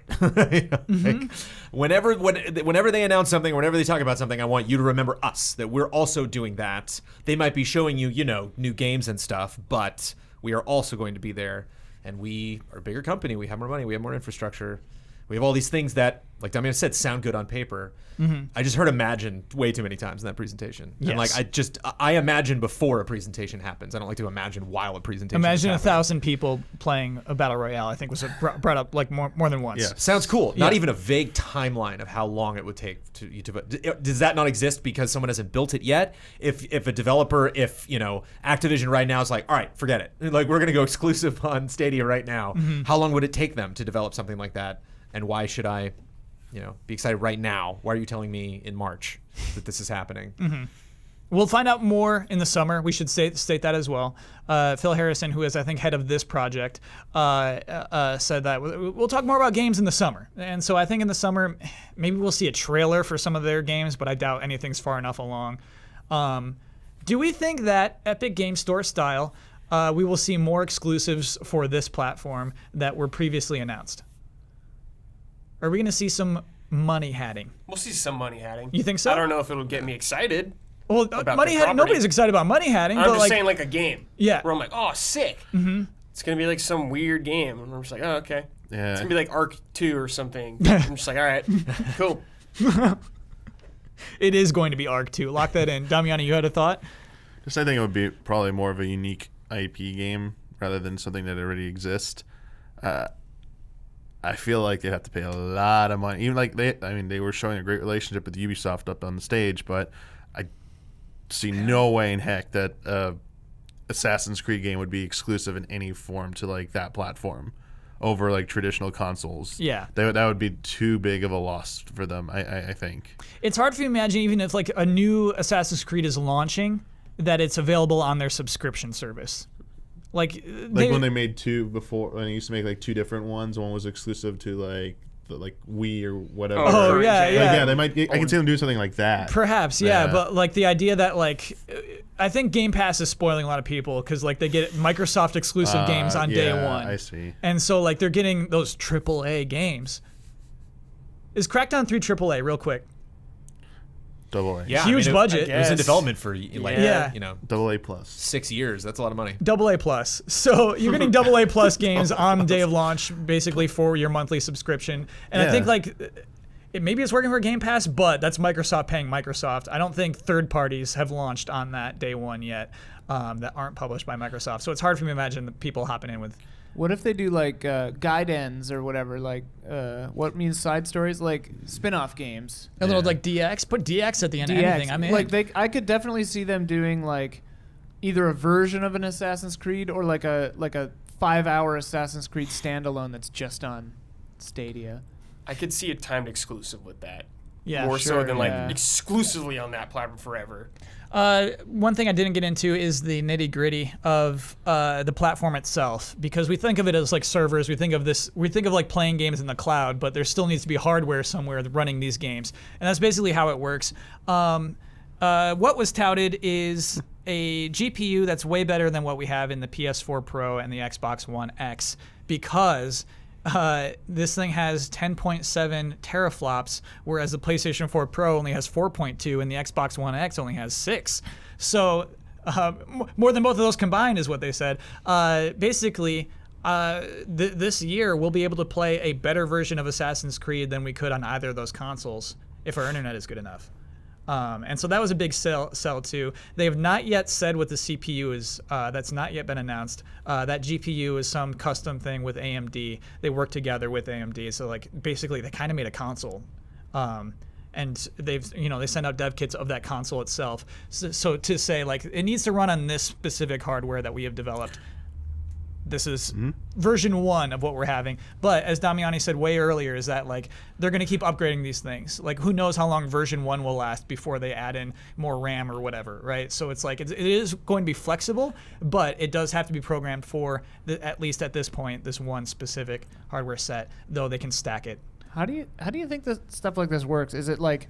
Like, whenever they announce something, or whenever they talk about something, I want you to remember us, that we're also doing that. They might be showing you, new games and stuff, but we are also going to be there, and we are a bigger company. We have more money. We have more infrastructure. We have all these things that, like Damian said, sound good on paper. I just heard imagine way too many times in that presentation. Yes. And like I imagine before a presentation happens. I don't like to imagine while a presentation Imagine is 1,000 people playing a battle royale, I think was brought up like more than once. Yeah. Sounds cool. Yeah. Not even a vague timeline of how long it would take does that not exist because someone hasn't built it yet? If a developer, Activision right now is like, all right, forget it. Like, we're going to go exclusive on Stadia right now. How long would it take them to develop something like that? And why should I, be excited right now? Why are you telling me in March that this is happening? We'll find out more in the summer. We should state that as well. Phil Harrison, who is, I think, head of this project, said that we'll talk more about games in the summer. And so I think in the summer, maybe we'll see a trailer for some of their games, but I doubt anything's far enough along. Do we think that Epic Game Store style, we will see more exclusives for this platform that were previously announced? Are we going to see some money hatting? We'll see some money hatting. You think so? I don't know if it'll get me excited. Well, about money the hatting. property. Nobody's excited about money hatting. I'm but just like, saying, like a game. Yeah. Where I'm like, oh, sick. It's gonna be like some weird game, and I'm just like, oh, okay. Yeah. It's gonna be like Arc 2 or something. I'm just like, all right, cool. It is going to be Arc 2. Lock that in. Damiani, you had a thought? I think it would be probably more of a unique IP game rather than something that already exists. I feel like they have to pay a lot of money. Even like they were showing a great relationship with Ubisoft up on the stage, but I see no way in heck that Assassin's Creed game would be exclusive in any form to like that platform over like traditional consoles. Yeah. That would be too big of a loss for them, I think. It's hard to imagine, even if like a new Assassin's Creed is launching, that it's available on their subscription service. Like when they made two before, when they used to make like two different ones. One was exclusive to like the Wii or whatever. Oh yeah, Like, yeah. they might. I can see them do something like that. Perhaps, yeah. But like the idea that like, I think Game Pass is spoiling a lot of people because like they get Microsoft exclusive games on day one. I see. And so like they're getting those AAA games. Is Crackdown 3 AAA? Real quick. AA. Yeah, Huge budget. It was in Yes. development for like Yeah. AA plus. 6 years. That's a lot of money. AA plus. So you're getting AA plus games on day of launch, basically for your monthly subscription. And I think like maybe it's working for Game Pass, but that's Microsoft paying Microsoft. I don't think third parties have launched on that day one yet that aren't published by Microsoft. So it's hard for me to imagine the people hopping in with. What if they do like guide ends or whatever, like what means side stories, like spin-off games? A little like DX. Put DX at the end of anything. I mean, like I could definitely see them doing like either a version of an Assassin's Creed or like a 5-hour Assassin's Creed standalone that's just on Stadia. I could see a timed exclusive with that. Yeah, More so than like yeah. exclusively on that platform forever. one thing I didn't get into is the nitty gritty of the platform itself, because we think of it as like servers. We think of like playing games in the cloud, but there still needs to be hardware somewhere running these games, and that's basically how it works. What was touted is a GPU that's way better than what we have in the PS4 Pro and the Xbox One X, because this thing has 10.7 teraflops, whereas the PlayStation 4 Pro only has 4.2, and the Xbox One X only has 6. So more than both of those combined is what they said. Basically, this year we'll be able to play a better version of Assassin's Creed than we could on either of those consoles if our internet is good enough. And so that was a big sell too. They have not yet said what the CPU is. That's not yet been announced. That GPU is some custom thing with AMD. They work together with AMD. So like basically they kind of made a console. And they send out dev kits of that console itself. So to say like it needs to run on this specific hardware that we have developed. This is version 1 of what we're having. But as Damiani said way earlier, is that like they're going to keep upgrading these things. Like who knows how long version 1 will last before they add in more RAM or whatever, right? So it's like it is going to be flexible, but it does have to be programmed for at least at this point this one specific hardware set. Though they can stack it. How do you think that stuff like this works? Is it like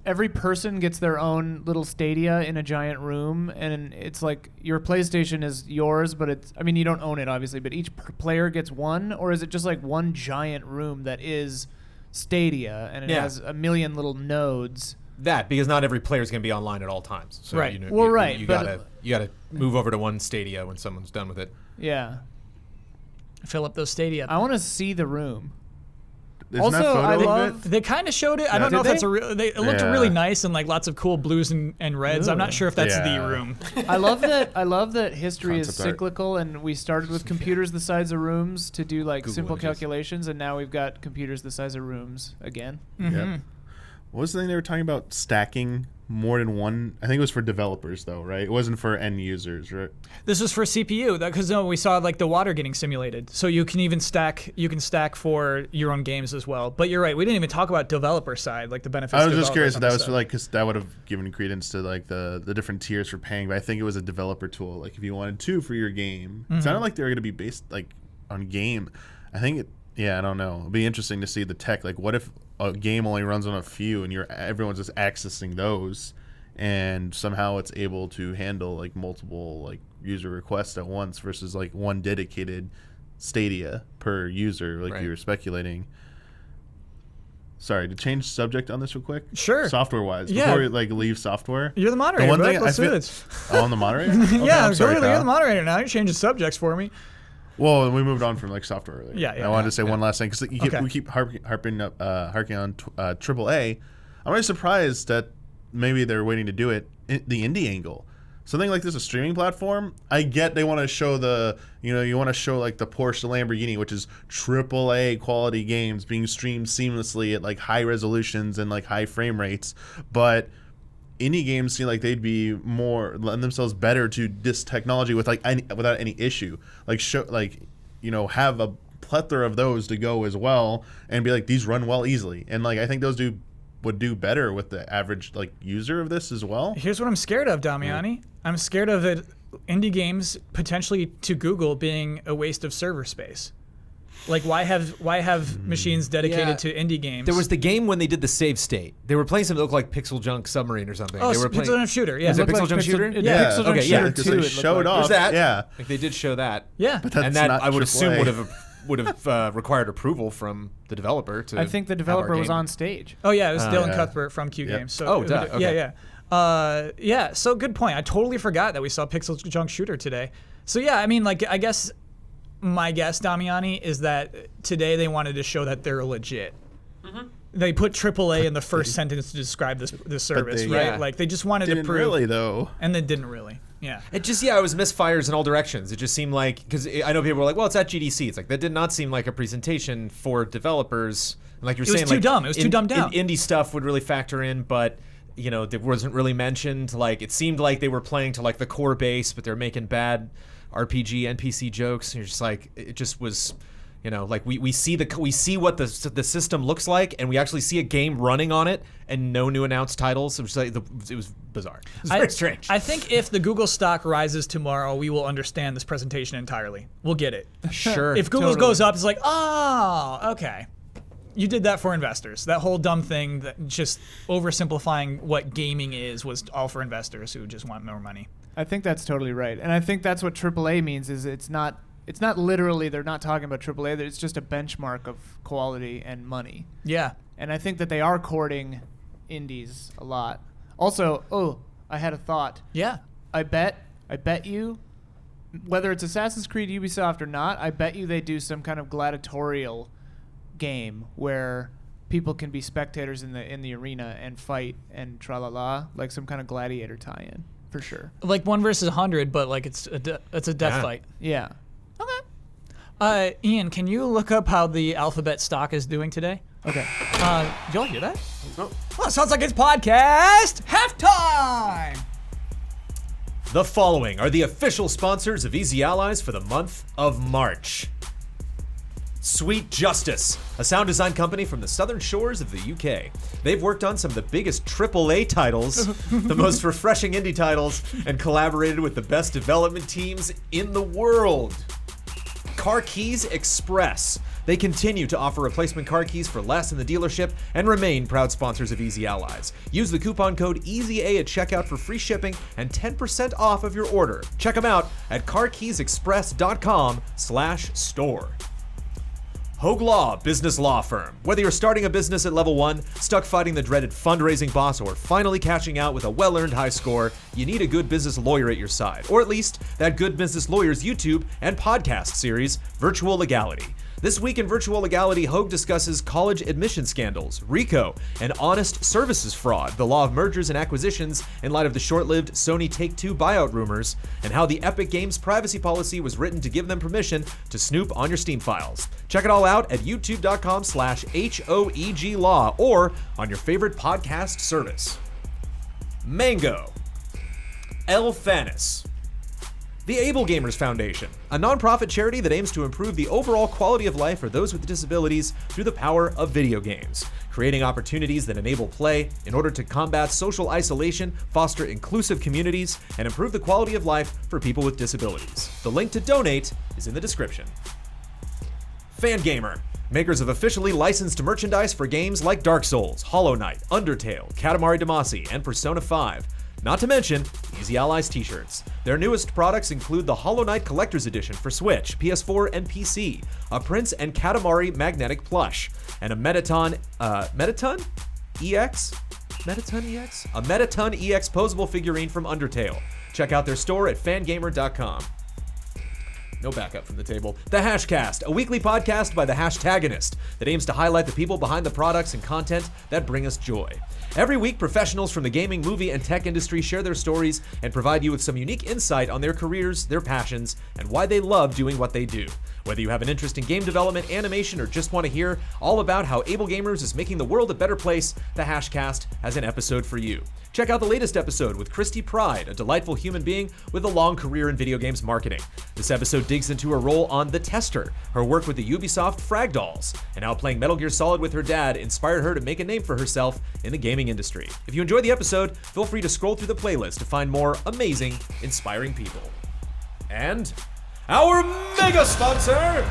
every person gets their own little Stadia in a giant room, and it's like your PlayStation is yours, but you don't own it obviously, but each player gets one, or is it just like one giant room that is Stadia and it has a million little nodes? That because not every player is going to be online at all times. So right. You gotta move over to one Stadia when someone's done with it. Yeah. Fill up those Stadia. I want to see the room. Isn't that photo of it? They kind of showed it. I don't know if that's a real. It looked really nice and like lots of cool blues and reds. I'm not sure if that's the room. I love that history Concept is cyclical, and we started with computers the size of rooms to do like Google simple images. calculations, and now we've got computers the size of rooms again. Yep. What was the thing they were talking about? Stacking more than one? I think it was for developers, though, right? It wasn't for end users, right? This was for CPU, because we saw like the water getting simulated, so you can even stack. You can stack for your own games as well. But you're right, we didn't even talk about developer side, like the benefits. I was just curious if that was for like, because that would have given credence to like the different tiers for paying. But I think it was a developer tool. Like if you wanted 2 for your game, it sounded like they were going to be based like on game. I think I don't know. It'd be interesting to see the tech. Like, what if a game only runs on a few, and everyone's just accessing those, and somehow it's able to handle like multiple like user requests at once versus like one dedicated Stadia per user, like you were speculating. Sorry, to change subject on this real quick. Sure. Software-wise, Yeah. before we like leave software. You're the moderator. The one Bud. thing Let's I do feel, this. Oh, I'm the moderator. Okay, Yeah, I'm sorry, clearly you're Kyle. the moderator now. You're changing subjects for me. Well, we moved on from like software earlier. Yeah, I wanted to say one last thing because we keep harking on AAA. I'm really surprised that maybe they're waiting to do it. The indie angle, something like this, a streaming platform. I get they want to show you want to show like the Porsche, the Lamborghini, which is AAA quality games being streamed seamlessly at like high resolutions and like high frame rates, but indie games seem like they'd be lend themselves better to this technology with like without any issue. Like have a plethora of those to go as well, and be like these run well easily. And like I think those would do better with the average like user of this as well. Here's what I'm scared of, Damiani. I'm scared of indie games potentially to Google being a waste of server space. Like why have machines dedicated to indie games? There was the game when they did the save state. They were playing something that looked like Pixel Junk Submarine or something. Oh, they were Pixel Junk Shooter. Yeah. Was it Looked Pixel like Junk Shooter? Yeah. Pixel Junk Okay, yeah. Shooter Because 2, they it looked showed like. off. There's that. Yeah, Like they did show that. Yeah. but that's And that not I would assume AAA. would have required approval from the developer to. I think the have our developer was game. on stage. Oh yeah, it was Dylan yeah. Cuthbert from Q Yep. Games. So Oh, duh, okay. Yeah. So good point. I totally forgot that we saw Pixel Junk Shooter today. So yeah, I mean, like I guess my guess, Damiani, is that today they wanted to show that they're legit. They put AAA in the first sentence to describe this service, they- right? Yeah. Like they just wanted Didn't to prove, really though. and they didn't really. Yeah. It just it was misfires in all directions. It just seemed like because I know people were like, well, it's at GDC. It's like that did not seem like a presentation for developers. And like you're It was saying, too like, dumb. It was too dumbed down. Indie stuff would really factor in, but it wasn't really mentioned. Like it seemed like they were playing to like the core base, but they're making bad RPG NPC jokes. And you're just like it just was. Like we see what the system looks like, and we actually see a game running on it, and no new announced titles. It was bizarre. It was very strange. I think if the Google stock rises tomorrow, we will understand this presentation entirely. We'll get it. Sure. If Google Totally. goes up, it's like, oh, okay. You did that for investors. That whole dumb thing, that just oversimplifying what gaming is, was all for investors who just want more money. I think that's totally right, and I think that's what AAA means. Is it's not literally, they're not talking about AAA. It's just a benchmark of quality and money. Yeah. And I think that they are courting indies a lot. Also, I had a thought. Yeah. I bet you, whether it's Assassin's Creed, Ubisoft or not, I bet you they do some kind of gladiatorial game where people can be spectators in the arena and fight and tra-la-la, like some kind of gladiator tie-in, for sure. Like 1 versus 100, but like it's a death fight. Yeah. Okay. Ian, can you look up how the Alphabet stock is doing today? Okay. Did y'all hear that? No. Well, it sounds like it's podcast halftime. The following are the official sponsors of Easy Allies for the month of March. Sweet Justice, a sound design company from the southern shores of the UK. They've worked on some of the biggest AAA titles, the most refreshing indie titles, and collaborated with the best development teams in the world. Car Keys Express. They continue to offer replacement car keys for less in the dealership and remain proud sponsors of Easy Allies. Use the coupon code EasyA at checkout for free shipping and 10% off of your order. Check them out at carkeysexpress.com/store. Hogue Law Business Law Firm. Whether you're starting a business at level 1, stuck fighting the dreaded fundraising boss, or finally cashing out with a well-earned high score, you need a good business lawyer at your side. Or at least that Good Business Lawyers YouTube and podcast series, Virtual Legality. This week in Virtual Legality, Hogue discusses college admission scandals, RICO, and honest services fraud, the law of mergers and acquisitions in light of the short-lived Sony Take-Two buyout rumors, and how the Epic Games privacy policy was written to give them permission to snoop on your Steam files. Check it all out at youtube.com/HOEG-law or on your favorite podcast service. Mango. El Fanis. The Able Gamers Foundation, a nonprofit charity that aims to improve the overall quality of life for those with disabilities through the power of video games, creating opportunities that enable play in order to combat social isolation, foster inclusive communities, and improve the quality of life for people with disabilities. The link to donate is in the description. Fangamer, makers of officially licensed merchandise for games like Dark Souls, Hollow Knight, Undertale, Katamari Damacy, and Persona 5. Not to mention Easy Allies t-shirts. Their newest products include the Hollow Knight Collector's Edition for Switch, PS4, and PC, a Prince and Katamari magnetic plush, and a Metaton EX? A Metaton EX posable figurine from Undertale. Check out their store at fangamer.com. No backup from the table. The Hashcast, a weekly podcast by the Hashtagonist that aims to highlight the people behind the products and content that bring us joy. Every week, professionals from the gaming, movie, and tech industry share their stories and provide you with some unique insight on their careers, their passions, and why they love doing what they do. Whether you have an interest in game development, animation, or just want to hear all about how Able Gamers is making the world a better place, the Hashcast has an episode for you. Check out the latest episode with Christy Pride, a delightful human being with a long career in video games marketing. This episode digs into her role on The Tester, her work with the Ubisoft Frag Dolls, and how playing Metal Gear Solid with her dad inspired her to make a name for herself in the gaming industry. If you enjoyed the episode, feel free to scroll through the playlist to find more amazing, inspiring people. And our mega sponsor,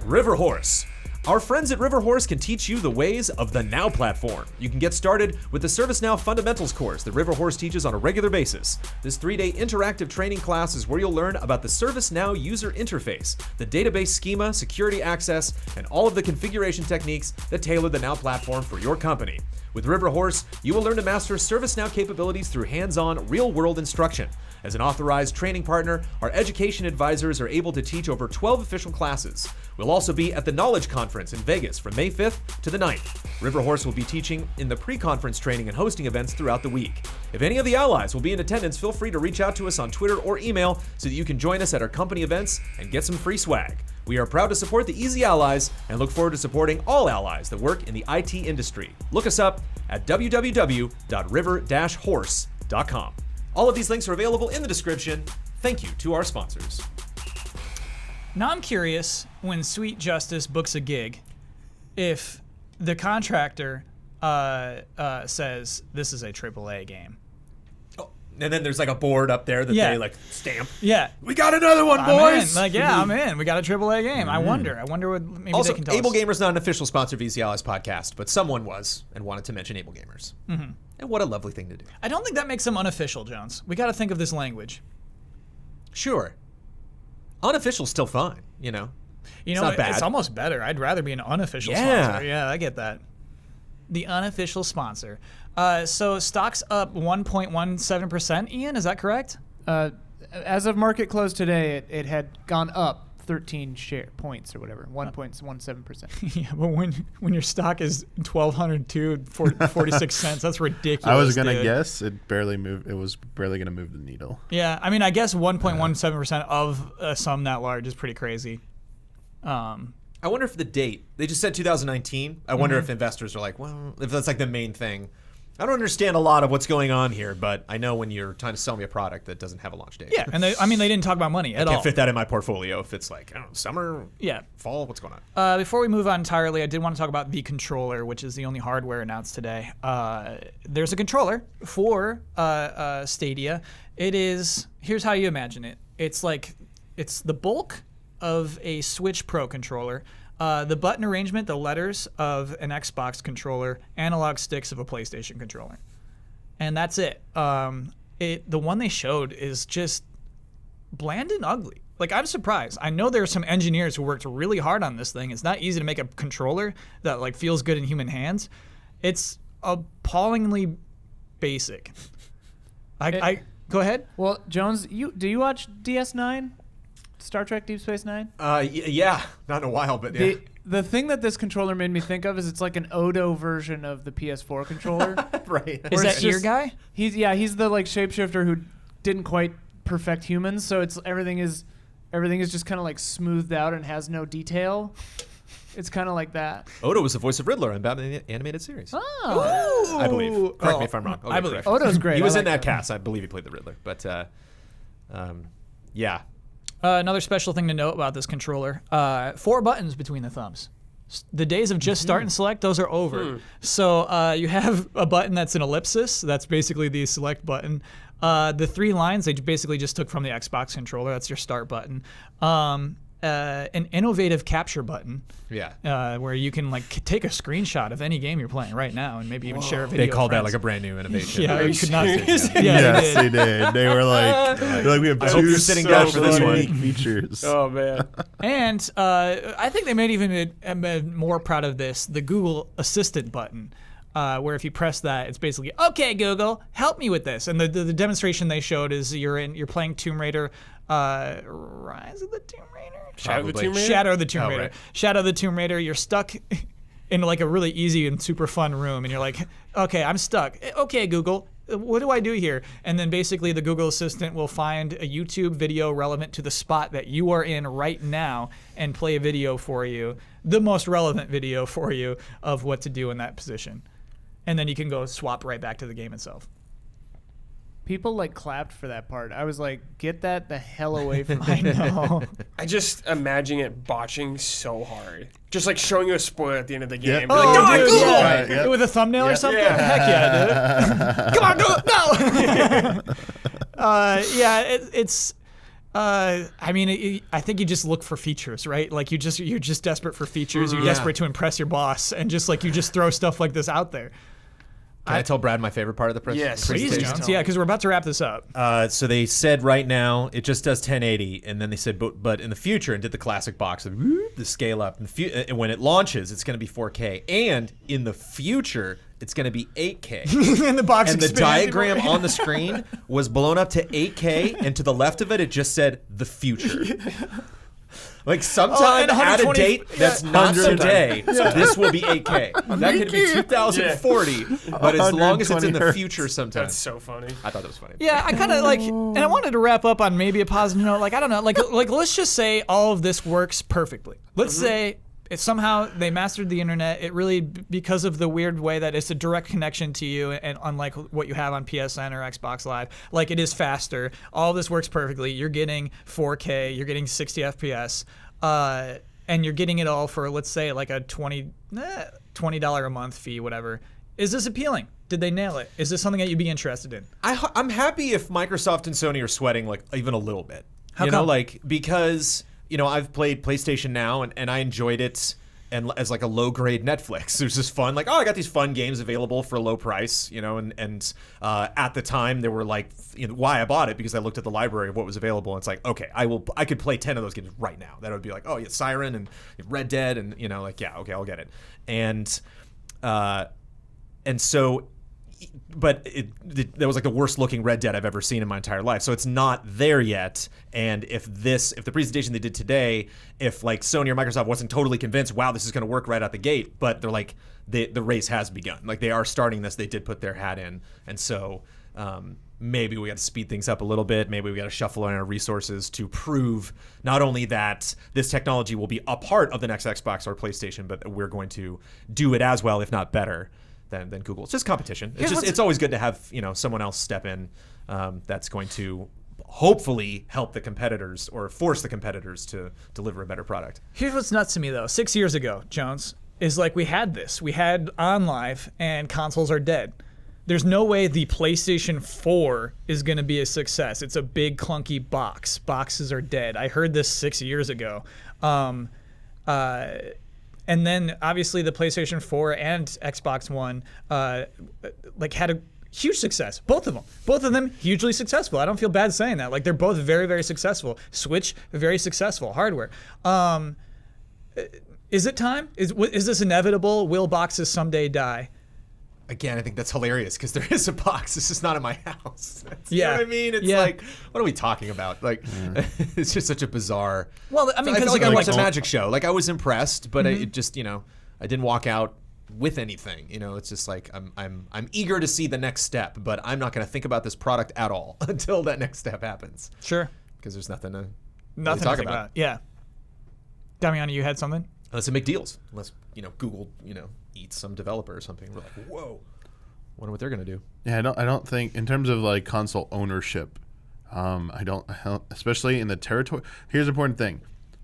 River Horse. Our friends at River Horse can teach you the ways of the Now platform. You can get started with the ServiceNow Fundamentals course that River Horse teaches on a regular basis. This 3-day interactive training class is where you'll learn about the ServiceNow user interface, the database schema, security access, and all of the configuration techniques that tailor the Now platform for your company. With River Horse, you will learn to master ServiceNow capabilities through hands-on, real-world instruction. As an authorized training partner, our education advisors are able to teach over 12 official classes. We'll also be at the Knowledge Conference in Vegas from May 5th to the 9th. River Horse will be teaching in the pre-conference training and hosting events throughout the week. If any of the allies will be in attendance, feel free to reach out to us on Twitter or email so that you can join us at our company events and get some free swag. We are proud to support the Easy Allies and look forward to supporting all allies that work in the IT industry. Look us up at www.river-horse.com. All of these links are available in the description. Thank you to our sponsors. Now I'm curious, when Sweet Justice books a gig, if the contractor says this is a AAA game. Oh, and then there's like a board up there that they like stamp. Yeah. We got another one, boys. I'm in. We got a AAA game. I wonder what maybe Also, they can tell Able us. Gamers not an official sponsor of Easy Allies podcast, but someone was and wanted to mention Able Gamers. Mm-hmm. And what a lovely thing to do. I don't think that makes them unofficial, Jones. We got to think of this language. Sure. unofficial's still fine. You know, You know, not bad. it's almost better. I'd rather be an unofficial sponsor. Yeah, I get that. The unofficial sponsor. So stocks up 1.17%. Ian, is that correct? As of market close today, it had gone up 13 points or whatever, 1.17%. Yeah, but when your stock is 1,202 46 cents, that's ridiculous. I was gonna dude. guess it barely moved. It was barely gonna move the needle. Yeah, I mean, I guess 1.17% of a sum that large is pretty crazy. I wonder if the date, they just said 2019. I wonder if investors are like, well, if that's like the main thing. I don't understand a lot of what's going on here, but I know when you're trying to sell me a product that doesn't have a launch date. Yeah, and they didn't talk about money at I all. can't fit that in my portfolio if it's like, I don't know, summer, Yeah. fall, what's going on? Before we move on entirely, I did want to talk about the controller, which is the only hardware announced today. There's a controller for Stadia. Here's how you imagine it. It's the bulk of a Switch Pro controller. The button arrangement, the letters of an Xbox controller, analog sticks of a PlayStation controller. And that's it. The one they showed is just bland and ugly. Like, I'm surprised. I know there are some engineers who worked really hard on this thing. It's not easy to make a controller that like feels good in human hands. It's appallingly basic. Go ahead. Well, Jones, do you watch DS9? Star Trek Deep Space Nine? Yeah, not in a while, but yeah. The thing that this controller made me think of is it's like an Odo version of the PS4 controller. Right. Is that your guy? He's the like shapeshifter who didn't quite perfect humans, so everything is just kind of like smoothed out and has no detail. It's kind of like that. Odo was the voice of Riddler in Batman the Animated Series. Oh. I believe. Correct me if I'm wrong. Okay, I believe. Odo's great. He was I in like that cast. I believe he played the Riddler. But yeah. Another special thing to note about this controller, 4 buttons between the thumbs. The days of just start and select, those are over. So you have a button that's an ellipsis. That's basically the select button. The 3 lines, they basically just took from the Xbox controller. That's your start button. An innovative capture button. Yeah. Where you can like take a screenshot of any game you're playing right now and maybe even share a video. They called with that friends. like a brand new innovation. Yeah, you could not. Yes, Yeah, they did. They were like, we have I hope you're sitting down for this one. unique features. Oh man. And I think they may even have been more proud of this, the Google Assistant button, where if you press that, it's basically, okay, Google, help me with this. And the demonstration they showed is you're playing Tomb Raider, Rise of the Tomb Raider? Shadow of the Tomb Raider? Shadow of the Tomb Raider. Right. Shadow of the Tomb Raider, you're stuck in like a really easy and super fun room, and you're like, okay, I'm stuck. Okay, Google, what do I do here? And then basically the Google Assistant will find a YouTube video relevant to the spot that you are in right now and play a video for you, the most relevant video for you of what to do in that position. And then you can go swap right back to the game itself. People like clapped for that part. I was like, get that the hell away from me. I know. I just imagine it botching so hard. Just like showing you a spoiler at the end of the game. Yep. Be like, "Come on, dude, Google!" yeah. Right, yep. With a thumbnail or Yep. something? Yeah. Heck yeah, dude. Come on, Google, no! It's I mean, I think you just look for features, right? Like you're just desperate for features. You're Yeah. desperate to impress your boss, and just like you just throw stuff like this out there. Can I tell Brad my favorite part of the Yes, Please, Please Jones. tell Yeah, because we're about to wrap this up. So they said right now it just does 1080, and then they said, but in the future, and did the classic box of the scale up. And when it launches, it's going to be 4K, and in the future, it's going to be 8K. And the box And the expands diagram even more. on the screen was blown up to 8K, and to the left of it, it just said the future. Like sometime and at a 120 date that's not 100 today, this will be 8K. That could be 2040, but as long as it's in the 120 future sometime. That's so funny. I thought that was funny. Yeah, I kind of like, and I wanted to wrap up on maybe a positive note. Like, I don't know, like let's just say all of this works perfectly. Let's say somehow they mastered the internet. It really, because of the weird way that it's a direct connection to you, and unlike what you have on PSN or Xbox Live, like it is faster. All of this works perfectly. You're getting 4K. You're getting 60 FPS. And you're getting it all for, let's say, like a $20 a month fee, whatever. Is this appealing? Did they nail it? Is this something that you'd be interested in? I'm happy if Microsoft and Sony are sweating like even a little bit. How you know, come? like because I've played PlayStation Now and I enjoyed it and as like a low grade Netflix. There's this fun, like, oh, I got these fun games available for a low price, you know, and at the time there were like, you know, why I bought it because I looked at the library of what was available, and it's like, okay, I could play 10 of those games right now. That would be like, oh, yeah, Siren and Red Dead, and you know, like, yeah, okay, I'll get it. And so, but that was like the worst looking Red Dead I've ever seen in my entire life. So it's not there yet. And if the presentation they did today, if like Sony or Microsoft wasn't totally convinced, wow, this is going to work right out the gate, but they're like, the race has begun. Like they are starting this. They did put their hat in. And so maybe we got to speed things up a little bit. Maybe we got to shuffle in our resources to prove not only that this technology will be a part of the next Xbox or PlayStation, but that we're going to do it as well, if not better, than Google. It's just competition. It's always good to have, you know, someone else step in that's going to hopefully help the competitors or force the competitors to deliver a better product. Here's what's nuts to me though. 6 years ago, Jones, is like we had OnLive and consoles are dead. There's no way the PlayStation 4 is going to be a success. It's a big clunky box. Boxes are dead. I heard this 6 years ago. And then obviously the PlayStation 4 and Xbox One like had a huge success. Both of them hugely successful. I don't feel bad saying that. Like they're both very, very successful. Switch, very successful hardware. Is it time? Is this inevitable? Will boxes someday die? Again, I think that's hilarious because there is a box. This is not in my house. You Yeah. know what I mean? It's like, what are we talking about? Like, it's just such a bizarre. Well, I mean, I felt like I like watched a magic show. Like I was impressed, but it just, you know, I didn't walk out with anything. You know, it's just like I'm eager to see the next step, but I'm not going to think about this product at all until that next step happens. Sure. Because there's nothing to Nothing talk to think about. Yeah. Damiano, you had something? Unless they make deals. Unless, you know, Google, you know, eats some developer or something. We're like, whoa. Wonder what they're gonna do. Yeah, I don't think in terms of like console ownership, I don't, especially in the territory. Here's an important thing: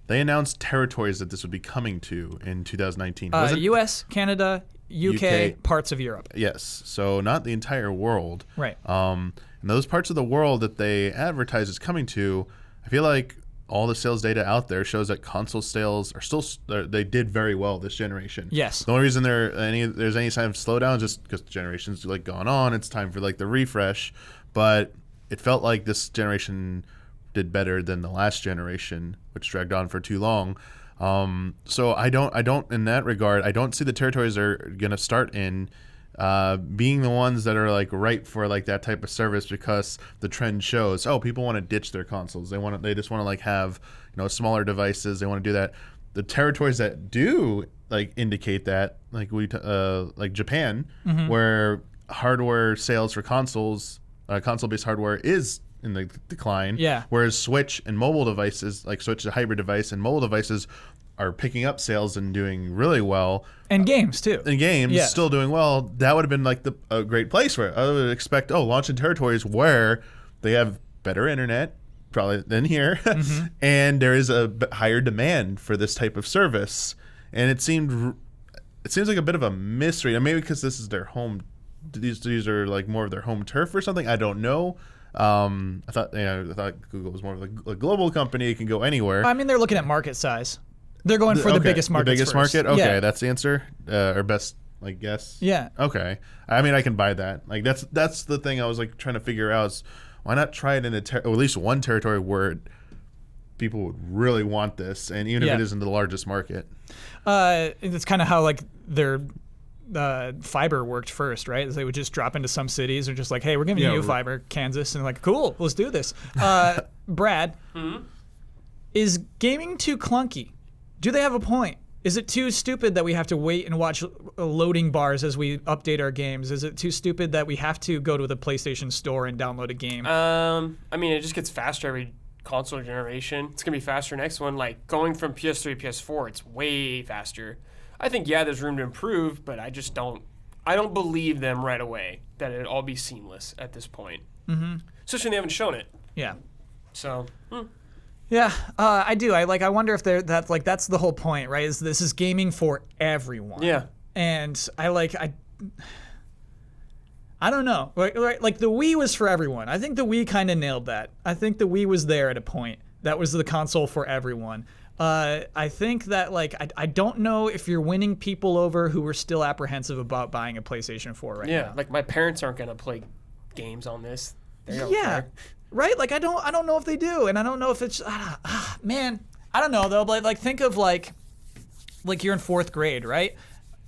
they announced territories that this would be coming to in 2019. U.S., Canada, UK, parts of Europe. Yes, so not the entire world. Right. And those parts of the world that they advertise is coming to, I feel like all the sales data out there shows that console sales are still they did very well this generation. Yes. The only reason there's any sign of slowdown is just because the generation's like gone on. It's time for like the refresh, but it felt like this generation did better than the last generation, which dragged on for too long. So I don't in that regard, I don't see the territories are gonna start in being the ones that are like right for like that type of service, because the trend shows, oh, people want to ditch their consoles. They just want to like have, you know, smaller devices. They want to do that. The territories that do like indicate that, like like Japan, where hardware sales for consoles, console-based hardware is in the decline. Yeah. Whereas Switch and mobile devices, like Switch is a hybrid device, and mobile devices are picking up sales and doing really well. And games too. And games Yeah. still doing well. That would have been like a great place where I would expect, launch in territories where they have better internet probably than here, and there is a higher demand for this type of service. And it seems like a bit of a mystery. And maybe because this is their home, these are like more of their home turf or something. I don't know. I thought Google was more of a global company. It can go anywhere. I mean, they're looking at market size. They're going for the biggest market. The biggest first. market? Okay, Yeah. that's the answer. Or best, like, guess? Yeah. Okay. I mean, I can buy that. Like, that's the thing I was, like, trying to figure out is why not try it in or at least one territory where people would really want this, and even if it isn't the largest market. It's kind of how, like, their fiber worked first, right? They would just drop into some cities and just like, hey, we're giving you fiber, Kansas, and like, cool, let's do this. Brad, is gaming too clunky? Do they have a point? Is it too stupid that we have to wait and watch loading bars as we update our games? Is it too stupid that we have to go to the PlayStation Store and download a game? I mean, it just gets faster every console generation. It's gonna be faster next one. Like going from PS3 to PS4, it's way faster. I think there's room to improve, but I don't believe them right away that it'd all be seamless at this point. Especially when they haven't shown it. Yeah. So. Yeah, I do. I wonder if that's the whole point, right? This is gaming for everyone. Yeah. And I don't know. Like the Wii was for everyone. I think the Wii kind of nailed that. I think the Wii was there at a point. That was the console for everyone. I think that like I don't know if you're winning people over who are still apprehensive about buying a PlayStation 4 right now. like my parents aren't gonna play games on this. They don't Yeah, care. right. Like I don't know if they do, and I don't know if it's man. I don't know though. But like think of like you're in 4th grade, right?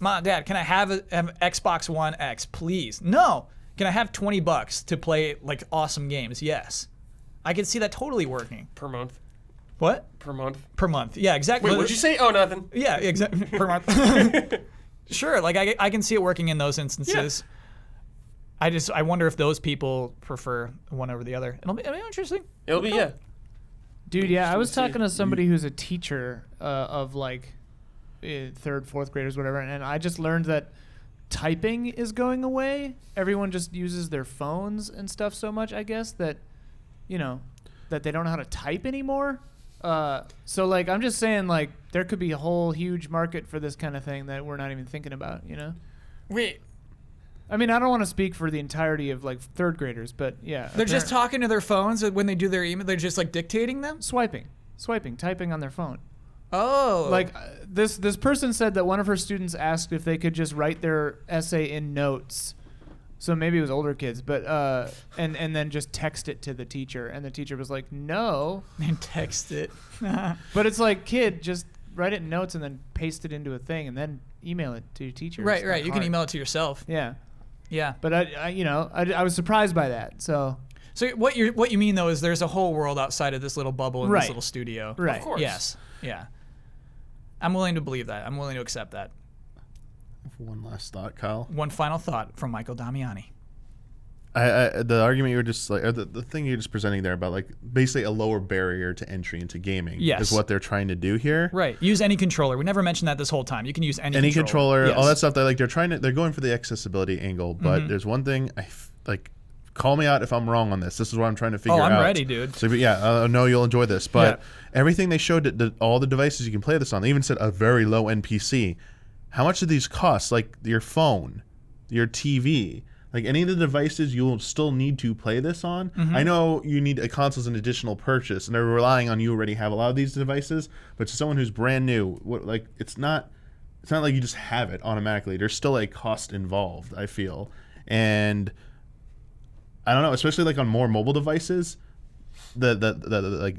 Mom, Dad, can I have an Xbox One X, please? No. Can I have $20 to play like awesome games? Yes. I can see that totally working. Per month. What? Per month. Per month. Yeah, exactly. Wait, what'd you say? Oh, nothing. Yeah, exactly. Per month. Sure. Like I can see it working in those instances. Yeah. I wonder if those people prefer one over the other. It'll be interesting. It'll be Dude, yeah, I was Interesting to see. talking to somebody who's a teacher of like 3rd, 4th graders, whatever, and I just learned that typing is going away. Everyone just uses their phones and stuff so much, I guess, that, that they don't know how to type anymore. So, like, I'm just saying, like, there could be a whole huge market for this kind of thing that we're not even thinking about, Wait. I mean, I don't want to speak for the entirety of, like, 3rd graders, but, yeah. They're just talking to their phones when they do their email. They're just, like, dictating them? Swiping, typing on their phone. Oh. Like this person said that one of her students asked if they could just write their essay in notes. So maybe it was older kids, but and then just text it to the teacher, and the teacher was like, "No." And text it. But it's like, kid, just write it in notes and then paste it into a thing and then email it to your teacher. Right, It's not right. You can hard. email it to yourself. Yeah. Yeah. But I was surprised by that. So what you mean though is there's a whole world outside of this little bubble in this Right. little studio. Right. Of course. Yes. Yeah. I'm willing to believe that. I'm willing to accept that. One last thought, Kyle. One final thought from Michael Damiani. The argument you were just like, or the thing you're just presenting there about like basically a lower barrier to entry into gaming Yes. is what they're trying to do here. Right. Use any controller. We never mentioned that this whole time. You can use any Controller, Yes. all that stuff. They're going for the accessibility angle, but there's one thing call me out if I'm wrong on this. This is what I'm trying to figure out. Oh, I'm ready, dude. So yeah, I know you'll enjoy this, but everything they showed, all the devices you can play this on, they even said a very low NPC. How much do these cost? Like your phone, your TV, like any of the devices you'll still need to play this on. I know you need a console as an additional purchase, and they're relying on you already have a lot of these devices. But to someone who's brand new, it's not like you just have it automatically. There's still a cost involved, I feel, and I don't know, especially like on more mobile devices, like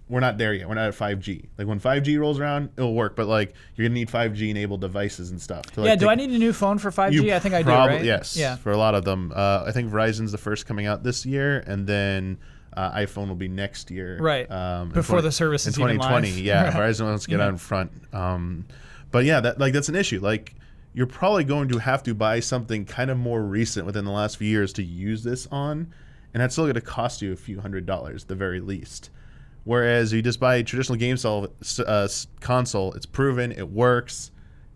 we're not there yet. We're not at 5G. Like when 5G rolls around, it'll work, but like you're gonna need 5G enabled devices and stuff. To, like, Do I need a new phone for 5G? I think I do, probably, right? Yes. Yeah. For a lot of them, I think Verizon's the first coming out this year, and then iPhone will be next year. Right. Before the service is in even 2020. live. Yeah. Verizon wants to get out in front. But yeah, that's an issue. Like you're probably going to have to buy something kind of more recent within the last few years to use this on, and that's still going to cost you a few $100s at the very least. Whereas you just buy a traditional console, it's proven, it works.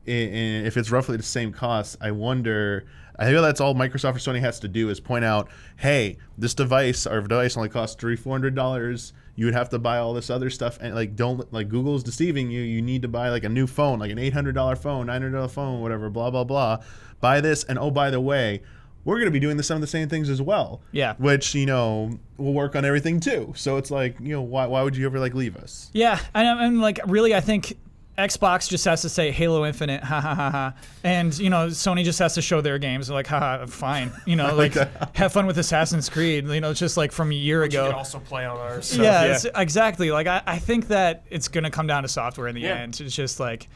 And if it's roughly the same cost, I think that's all Microsoft or Sony has to do is point out, hey, this device only costs $300-$400. You would have to buy all this other stuff, and Google's deceiving you. You need to buy like a new phone, like an $800 phone, $900 phone, whatever, blah blah blah. Buy this, and oh by the way, we're going to be doing some of the same things as well. Yeah. Which will work on everything too. So it's like why would you ever leave us? Yeah, and like really, I think Xbox just has to say Halo Infinite, ha ha ha ha, and Sony just has to show their games, like haha, fine, have fun with Assassin's Creed, it's just like from a year You ago. can also play on ours. So, It's, exactly. Like I think that it's gonna come down to software in the Yeah. end. It's just like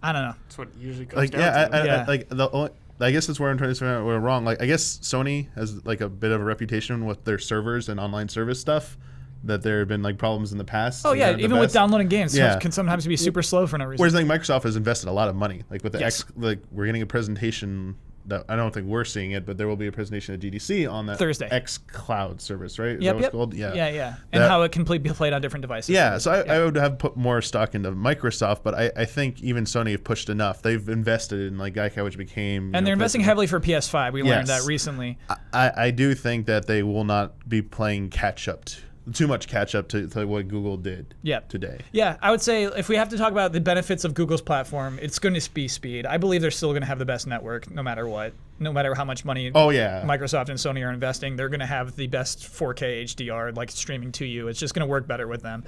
I don't know. That's what it usually comes down to. I guess that's where I'm trying to say we're wrong. Like I guess Sony has like a bit of a reputation with their servers and online service stuff. That there have been problems in the past. Oh yeah, even with downloading games, Yeah. it can sometimes be super slow for no reason. Whereas Microsoft has invested a lot of money. Like with the Yes. we're getting a presentation that I don't think we're seeing it, but there will be a presentation at GDC on that Thursday. X Cloud service, right? Is Yep, that what it's called? Yeah. And how it can be played on different devices. Yeah, so I would have put more stock into Microsoft, but I think even Sony have pushed enough. They've invested in Gaikai, which became And they're investing heavily for PS5. We learned Yes. that recently. I do think that they will not be playing too much catch up to what Google did today. Yeah, I would say if we have to talk about the benefits of Google's platform, it's going to be speed. I believe they're still going to have the best network no matter what. No matter how much money Microsoft and Sony are investing, they're going to have the best 4K HDR streaming to you. It's just going to work better with them.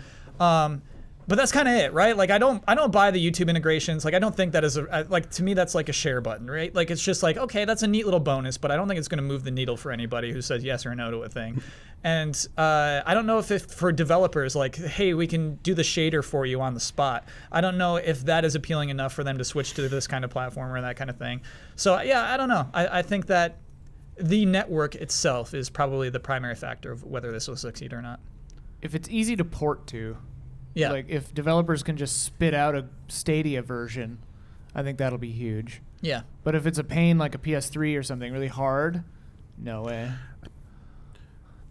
But that's kind of it, right? Like I don't buy the YouTube integrations. Like I don't think that is like to me that's like a share button, right? Like it's just like okay, that's a neat little bonus, but I don't think it's going to move the needle for anybody who says yes or no to a thing. And I don't know if for developers like, hey, we can do the shader for you on the spot. I don't know if that is appealing enough for them to switch to this kind of platform or that kind of thing. So yeah, I don't know. I think that the network itself is probably the primary factor of whether this will succeed or not. If it's easy to port to. Yeah. Like if developers can just spit out a Stadia version, I think that'll be huge. Yeah. But if it's a pain like a PS3 or something really hard, no way.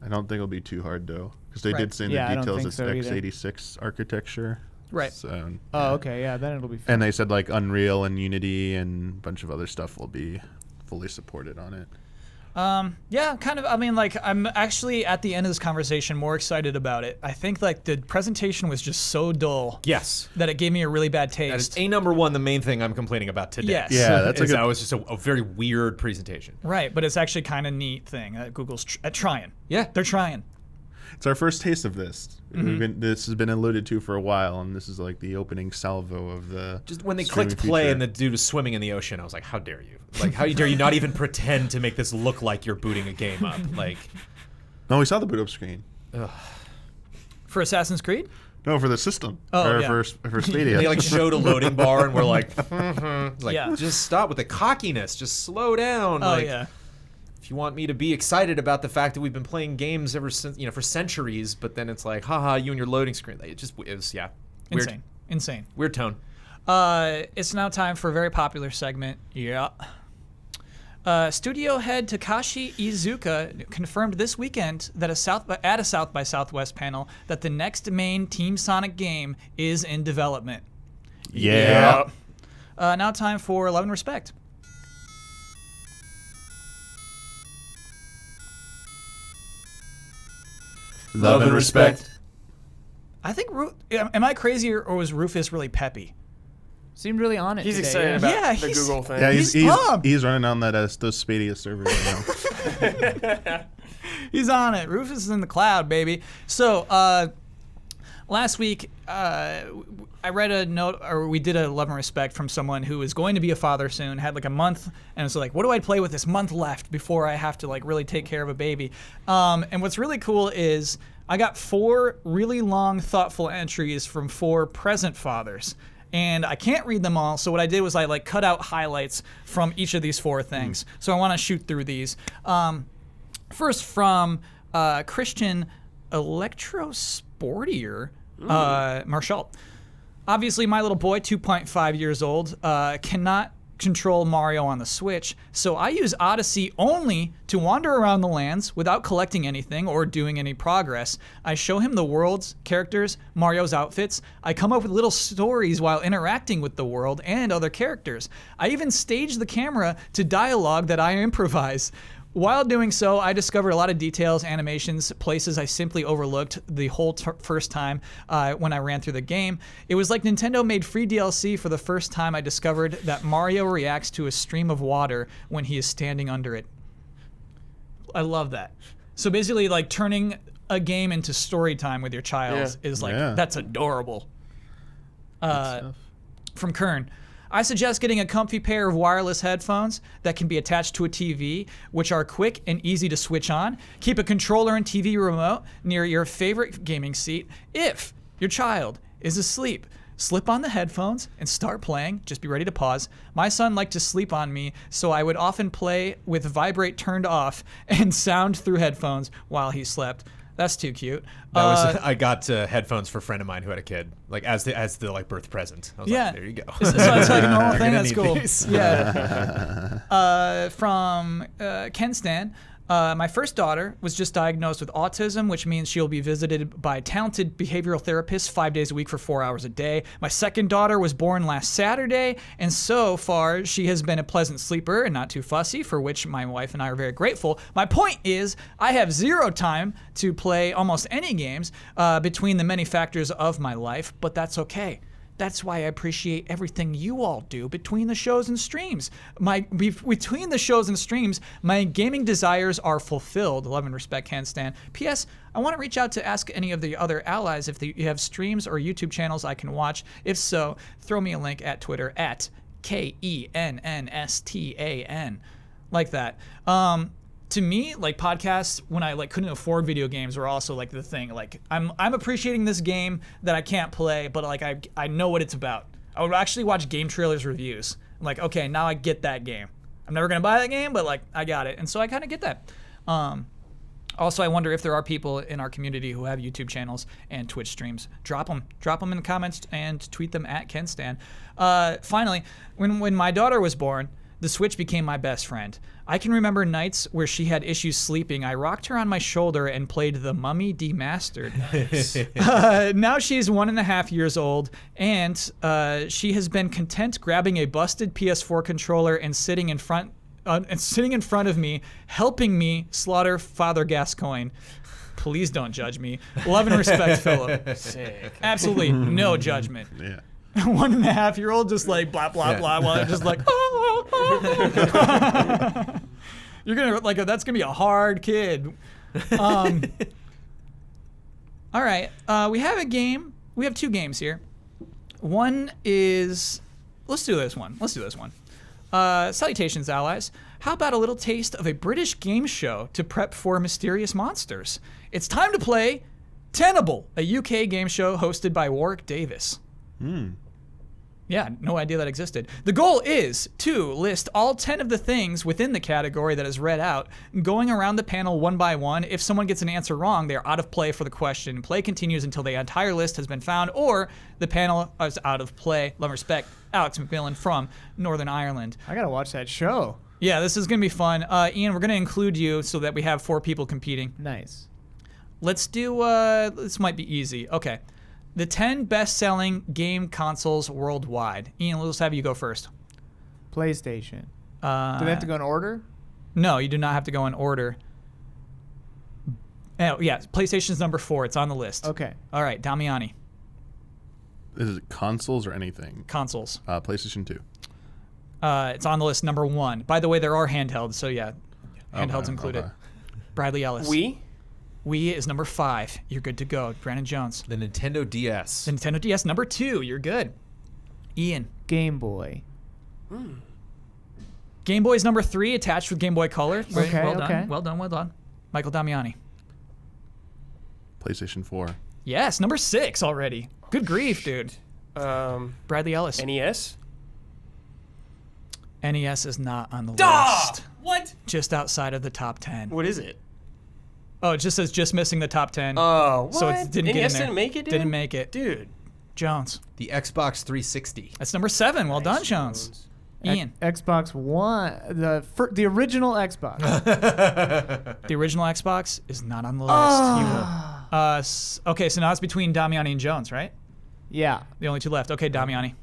I don't think it'll be too hard though, because they Right. did say in Yeah, I the don't details think it's so either. x86 architecture. Right. So, Oh, okay, yeah, then it'll be fun. and they said like Unreal and Unity and a bunch of other stuff will be fully supported on it. Yeah, kind of. I mean, like, I'm actually at the end of this conversation more excited about it. I think like the presentation was just so dull Yes. that it gave me a really bad That is taste. number one, the main thing I'm complaining about today. Yes. Yeah, that's a Is good. that was just a very weird presentation. Right, but it's actually kind of neat thing that Google's trying. Yeah. They're trying. It's our first taste of this. This has been alluded to for a while, and this is like the opening salvo of the. Just when they streaming clicked play feature. and the dude was swimming in the ocean, I was like, how dare you? Like, how dare you not even pretend to make this look like you're booting a game up? Like, No, we saw the boot up screen. For Assassin's Creed? No, for the system. Oh, or yeah. for Stadia. they like showed a loading bar and we're like, like Yeah. just stop with the cockiness. Just slow down. Oh, like, yeah. if you want me to be excited about the fact that we've been playing games ever since, for centuries, but then it's like, haha, you and your loading screen. It just is, yeah. Weird. Insane. Weird tone. It's now time for a very popular segment. Yeah. Studio head Takashi Iizuka confirmed this weekend that at a South by Southwest panel that the next main Team Sonic game is in development. Yeah. Now time for Love and Respect. Love and respect. I think, am I crazy or was Rufus really peppy? Seemed really on it He's today, excited yeah. about Yeah, the he's- Google thing. Yeah, He's he's pumped. he's running on that those Stadia servers now. He's on it. Rufus is in the cloud, baby. So, last week, I read a note, or we did a Love and Respect from someone who is going to be a father soon, had like a month, and was like, what do I play with this month left before I have to like really take care of a baby? And what's really cool is I got 4 really long, thoughtful entries from 4 present fathers. And I can't read them all, so what I did was I like cut out highlights from each of these 4 things. So I want to shoot through these. First from Christian Electrosportier Marshall. Obviously, my little boy, 2.5 years old, cannot control Mario on the Switch, so I use Odyssey only to wander around the lands without collecting anything or doing any progress. I show him the worlds, characters, Mario's outfits. I come up with little stories while interacting with the world and other characters. I even stage the camera to dialogue that I improvise. While doing so, I discovered a lot of details, animations, places I simply overlooked the whole first time when I ran through the game. It was like Nintendo made free DLC for the first time I discovered that Mario reacts to a stream of water when he is standing under it. I love that. So basically, like turning a game into story time with your child is like, that's adorable. From Kern. I suggest getting a comfy pair of wireless headphones that can be attached to a TV, which are quick and easy to switch on. Keep a controller and TV remote near your favorite gaming seat. If your child is asleep, slip on the headphones and start playing. Just be ready to pause. My son liked to sleep on me, so I would often play with vibrate turned off and sound through headphones while he slept. That's too cute. That was I got headphones for a friend of mine who had a kid, like as the like birth present. I was like, there you go. So it's like a normal thing. gonna That's need cool. these. Yeah. From Ken Stan. My first daughter was just diagnosed with autism, which means she'll be visited by talented behavioral therapists 5 days a week for 4 hours a day. My second daughter was born last Saturday, and so far she has been a pleasant sleeper and not too fussy, for which my wife and I are very grateful. My point is, I have 0 time to play almost any games between the many factors of my life, but that's okay. That's why I appreciate everything you all do between the shows and streams. Between the shows and streams, my gaming desires are fulfilled. Love and respect, Handstand. P.S. I want to reach out to ask any of the other allies if you have streams or YouTube channels I can watch. If so, throw me a link at Twitter at KENNSTAN. Like that. To me, like podcasts, when I like couldn't afford video games, were also like the thing. Like I'm appreciating this game that I can't play, but like I know what it's about. I would actually watch game trailers reviews. I'm like, okay, now I get that game. I'm never gonna buy that game, but like I got it, and so I kind of get that. Also, I wonder if there are people in our community who have YouTube channels and Twitch streams. Drop them in the comments and tweet them at KenStan. Finally, when my daughter was born, the Switch became my best friend. I can remember nights where she had issues sleeping. I rocked her on my shoulder and played The Mummy Demastered. Now she's 1.5 years old, and she has been content grabbing a busted PS4 controller and sitting in front of me, helping me slaughter Father Gascoigne. Please don't judge me. Love and respect, Philip. Sick. Absolutely no judgment. Yeah. 1.5-year-old just like blah blah blah while they're just like you're gonna like that's gonna be a hard kid. All right, we have a game. We have 2 games here. One is let's do this one. Salutations, allies. How about a little taste of a British game show to prep for mysterious monsters? It's time to play Tenable, a UK game show hosted by Warwick Davis. Yeah, no idea that existed. The goal is to list all 10 of the things within the category that is read out, going around the panel one by one. If someone gets an answer wrong, they're out of play for the question. Play continues until the entire list has been found or the panel is out of play. Love and respect, Alex McMillan from Northern Ireland. I gotta watch that show. Yeah, this is going to be fun. Ian, we're going to include you so that we have 4 people competing. Nice. Let's do, this might be easy. Okay. The 10 best-selling game consoles worldwide. Ian, let's have you go first. PlayStation. Do they have to go in order? No, you do not have to go in order. Oh, yeah, PlayStation's number 4. It's on the list. Okay. All right, Damiani. Is it consoles or anything? Consoles. PlayStation 2. It's on the list, number 1. By the way, there are handhelds, so yeah, handhelds included. Okay. Bradley Ellis. Wii? Wii is number 5. You're good to go. Brandon Jones. The Nintendo DS. The Nintendo DS, number 2. You're good. Ian. Game Boy. Game Boy is number 3, attached with Game Boy Color. Okay, well done. okay. Well done. Michael Damiani. PlayStation 4. Yes, number 6 already. Good grief, dude. Bradley Ellis. NES? NES is not on the list. What? Just outside of the top 10. What is it? Oh, it just says just missing the top 10. Oh, what? So it didn't get in NES there. didn't make it, dude? Didn't make it. Dude. Jones. The Xbox 360. That's number 7. Well done, Jones. Ian. Xbox One. The original Xbox. The original Xbox is not on the list. Okay, so now it's between Damiani and Jones, right? Yeah. The only 2 left. Okay, Damiani.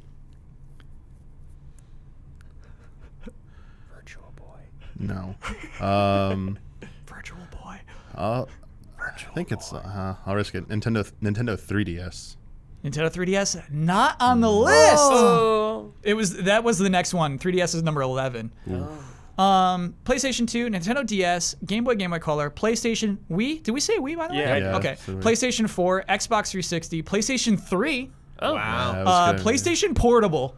Virtual Boy. No. Virtual Boy. I think it's. I'll risk it. Nintendo 3DS. Nintendo 3DS not on the list. Oh. That was the next one. 3DS is number 11. PlayStation 2, Nintendo DS, Game Boy Color, PlayStation Wii. Did we say Wii by the way? Yeah. Okay. So PlayStation 4, Xbox 360, PlayStation 3, Oh. Wow. Yeah, that was good. PlayStation Portable,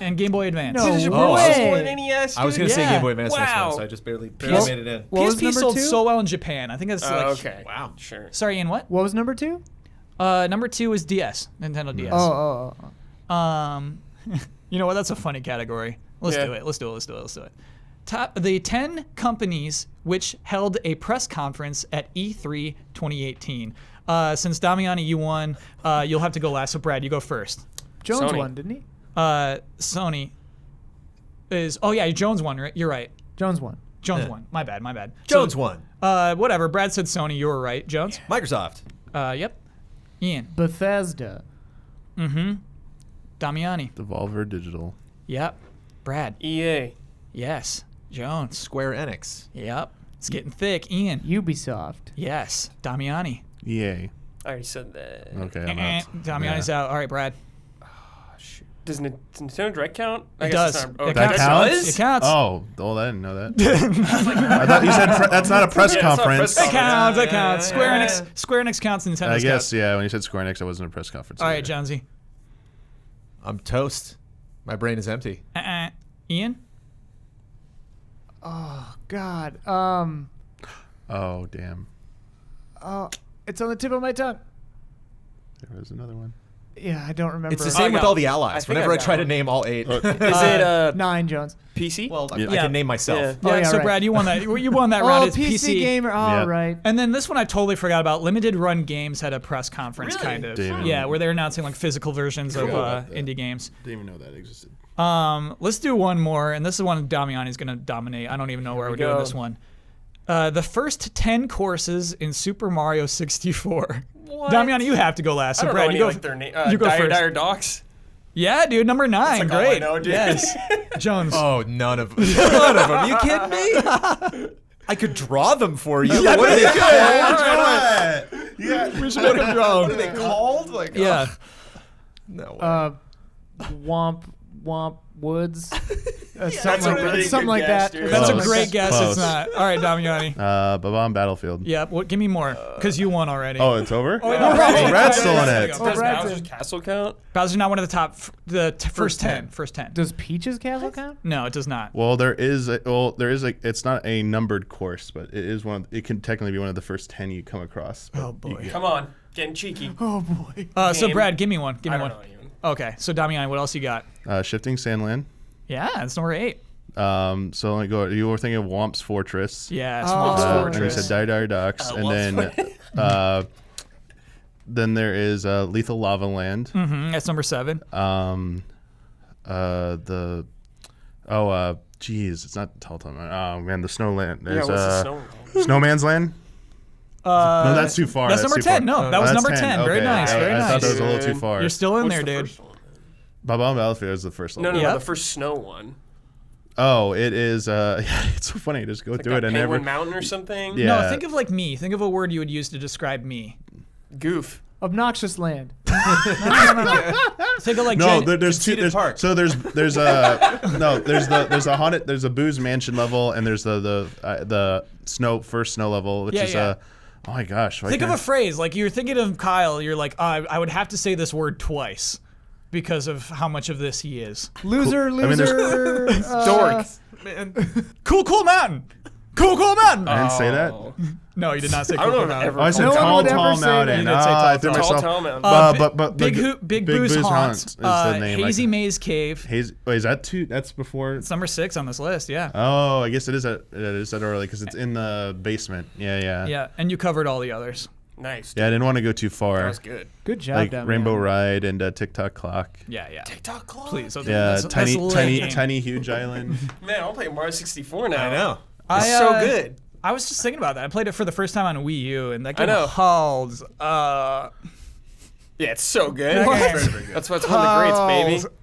and Game Boy Advance. No PlayStation way. Portable more than NES, I was dude? going to say Yeah. Game Boy Advance next Wow. one, so I just barely PS- made it in. What was PSP number sold 2? so well in Japan. I think that's like. Okay. Wow. Sure. Sorry, Ian, what? What was number 2? Number 2 is DS, Nintendo DS. Oh. You know what? That's a funny category. Let's Yeah. do it. Let's do it. The 10 companies which held a press conference at E3 2018. Since Damiani, you won, you'll have to go last. So Brad, you go first. Jones Sony. won, didn't he? Sony is. Oh yeah, Jones won. Right? You're right. Jones won. Jones won. My bad. Jones So, won. Whatever. Brad said Sony. You were right. Jones. Microsoft. Yep. Ian. Bethesda. Damiani. Devolver Digital. Yep. Brad. EA. Yes. Jones. Square Enix. Yep. It's getting thick. Ian. Ubisoft. Yes. Damiani. EA. I already said that. Okay, I'm out. Damiani's out. All right, Brad. Does Nintendo Direct count? I It guess does. it's not- It That counts. counts? It counts. Oh, well, I didn't know that. I thought you said that's not a press Yeah, it's not a conference. press It counts. It Yeah, counts. yeah, Square Enix counts. Nintendo I guess, counts. yeah, when you said Square Enix, I wasn't a press conference. All right, either. Jonesy. I'm toast. My brain is empty. Ian. Oh God. Oh, damn. Oh, it's on the tip of my tongue. There was another one. Yeah, I don't remember. It's the I same with got- all the I allies. think Whenever I I got try to one. name all 8. Is it 9, Jones. PC? well, I Yeah. can name myself. Yeah. Oh, Yeah. yeah, So right. Brad, you won that. You won that round. Oh, It's PC gamer. Oh, Yeah. right. And then this one I totally forgot about. Limited Run Games had a press conference, Really? kind of. Damn. Yeah, where they're announcing like physical versions of Forgot about that. indie games. Didn't even know that existed. Let's do one more, and this is one Damiani's gonna dominate. I don't even know where we're doing go. this one. The first 10 courses in Super Mario 64. What? Damiani, you have to go last. I So don't Brad, know you any go. like their name. you go first. Dire Docs. Yeah, dude, number 9. like all I Great. know, dude. Yes. Jones. Oh, none of them. None of them. You kidding me? I could draw them for you. What are they called? Yeah. We should make him draw. What are they called? Like, Yeah. no way. Womp Woods. That's Something a like that. really Something good like guess, that. dude. That's a Close. great guess. Close. It's not. All right, Damiani. Babam Battlefield. Yeah, well, give me more, because you won already. Oh, it's over? no, Oh, Brad's- Brad's still in Brad's- it. Oh, Does Brad's Bowser's in. Castle count? Bowser's not one of the top. First 10. First 10. Does Peach's Castle count? No, it does not. Well, there is a. It's not a numbered course, but it is one. It can technically be one of the first 10 you come across. Oh boy. Come on, getting cheeky. Oh boy. So Game. Brad, give me one. Give I me don't one. know even. Okay, so Damiani, what else you got? Shifting Sandland. Yeah, it's number 8. So let me go. You were thinking of Womp's Fortress. Yeah, it's Oh. Swamp's Uh, And you Fortress. said Dire Docks, and Womp's then there is Lethal Lava Land. That's number 7. It's not Telton. Oh man, the Snowland. Yeah, There's what's the snow called? Snowman's Land. No, that's too far. That's number too 10. far. No, that was That's number 10. Very Okay. nice. Very I nice. thought that was a little too Dude. far. You're still in What's there, the dude. first one? Babam Battlefield is the first No, level. no, Yep. the first snow one. Oh, it is. It's so funny. Just go Like through that it and Penguin never. Mountain or something. Yeah. No, think of like me. Think of a word you would use to describe me. Goof. Obnoxious Land. Think of like No, Jen- there's two. Conceited Park. So there's a haunted. There's a booze mansion level, and there's the first snow level, which Yeah, is yeah. oh my gosh. why think of can't a phrase like you're thinking of Kyle. You're like, I would have to say this word twice because of how much of this he is. Loser, Cool. I mean, there's- loser. Dork. Cool mountain. Cool mountain. I didn't say that. Oh. No, you did not say I don't cool know if mountain. ever Oh, I said No one tall, would ever tall say mountain. that. You did say I tall, threw tall. myself. Tall Mountain. But Big Boo's Haunt. is the name. Hazy Maze Cave. Wait, is that two? That's before. It's number 6 on this list. Yeah. Oh, I guess it is that early because it's in the basement. Yeah. Yeah, and you covered all the others. Nice. Yeah, I didn't want to go too That far. was good. Good job, Like Damian. Rainbow Ride and TikTok Clock. Yeah. TikTok clock. Please. Yeah, that's a lit game. tiny, huge island. Man, I'll play Mario 64 now. I know. It's I, so good. I was just thinking about that. I played it for the first time on Wii U, and that game know. hauls. Yeah, it's so good. That That's what's one of the greats, baby.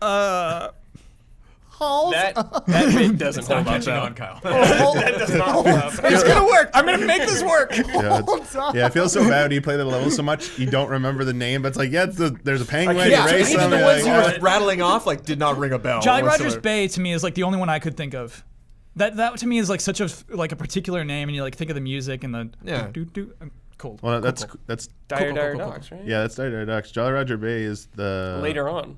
Hauls. That bit doesn't hold up. Catching though. on, Kyle. That does not hold up. It's gonna work. I'm gonna make this work. Yeah, I feel so bad when you play the level so much you don't remember the name, but it's like, there's a penguin, Yeah, you race even them. the you're ones like, you "Ah." were Rattling off like did not ring a bell. Jolly Rogers whatsoever. Bay to me is like the only one I could think of. That to me is like such a particular name, and you like think of the music and the Yeah. Cool. Well, Cool, that's cool. that's Dire cool, cool. Dogs, right? yeah, that's Dire Ducks. Jolly Roger Bay is the Later on.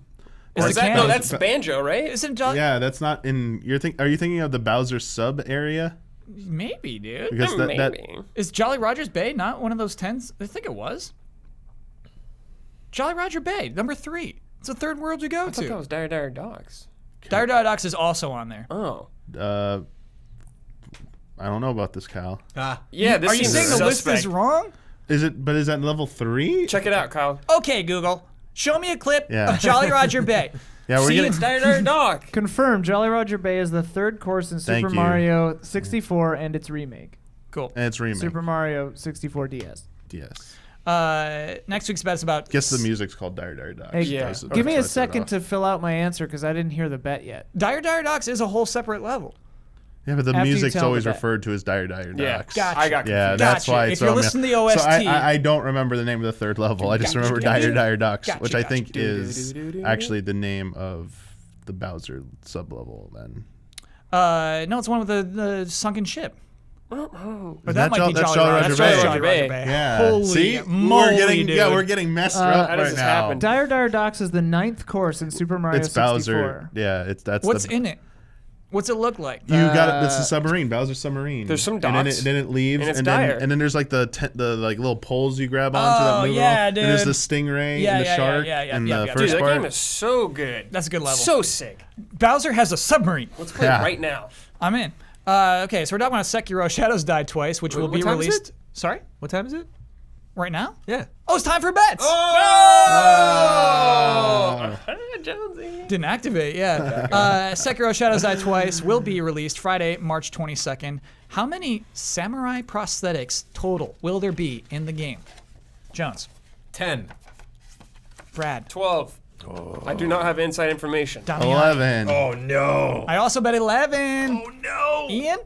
Is Or the is that, can- no, that's Banjo, right? Isn't Jolly? Yeah, that's not in. Are you thinking of the Bowser sub area? Maybe, dude. Because that Maybe. Is Jolly Rogers Bay not one of those 10s? I think it was. Jolly Roger Bay, number 3. It's the third world you go I thought that to. was Dire Dogs. Dire Docs is also on there. Oh. I don't know about this, Kyle. Yeah, this Are you seems saying the list suspect. is wrong? Is that level 3? Check it out, Kyle. Okay, Google. Show me a clip Yeah. of Jolly Roger Bay. Yeah, we're See, getting. It's Dire Dog. Confirmed. Jolly Roger Bay is the third course in Thank Super you. Mario 64 and its remake. Cool. And it's remake. Super Mario 64 DS. Yes. Next week's bet's about. Guess the music's called Dire Ducks. Hey, Yeah. That's- Give me a that's what I second thought. to fill out my answer because I didn't hear the bet yet. Dire Docs is a whole separate level. Yeah, but the After you music's tell always me that. referred to as Dire Dire Yeah, Docks. Gotcha. I got Yeah, confused. that's Gotcha. why If it's you're throwing me listening to the off. So OST. I don't remember the name of the third level. I just remember Gotcha. Dire Dire Docks, Gotcha, which I gotcha. think is actually the name of the Bowser sublevel then. No, it's one with the sunken ship. But that that might be that's Jolly Jolly Roger Roger Bay. Bay. Yeah. Holy See? moly, we're dude. getting messed up how does right this now. happen? Dire Dire Docks is the 9th course in Super Mario It's 64. Bowser. Yeah, that's What's the in it? What's it look like? You got it. It's a submarine, Bowser submarine. There's some and then docks, then it leaves, and it's then dire. and then there's like the like little poles you grab onto that move. yeah, And there's dude. the stingray Yeah, and the yeah, shark yeah, and the yeah. Dude, first that part. game is so good. That's a good level. So sick. Bowser has a submarine. Let's play Yeah. it right now. I'm in. Okay, so we're talking about Sekiro Shadows Die Twice, which will What be time is released. it? Sorry? What time is it? Right now? Yeah. Oh, it's time for bets! Oh, Jonesy. Didn't activate, yeah. Sekiro Shadows Die Twice will be released Friday, March 22nd. How many samurai prosthetics total will there be in the game? Jones. 10. Brad. 12. I do not have inside information. Damiani. 11. Oh no. I also bet 11. Oh no. Ian?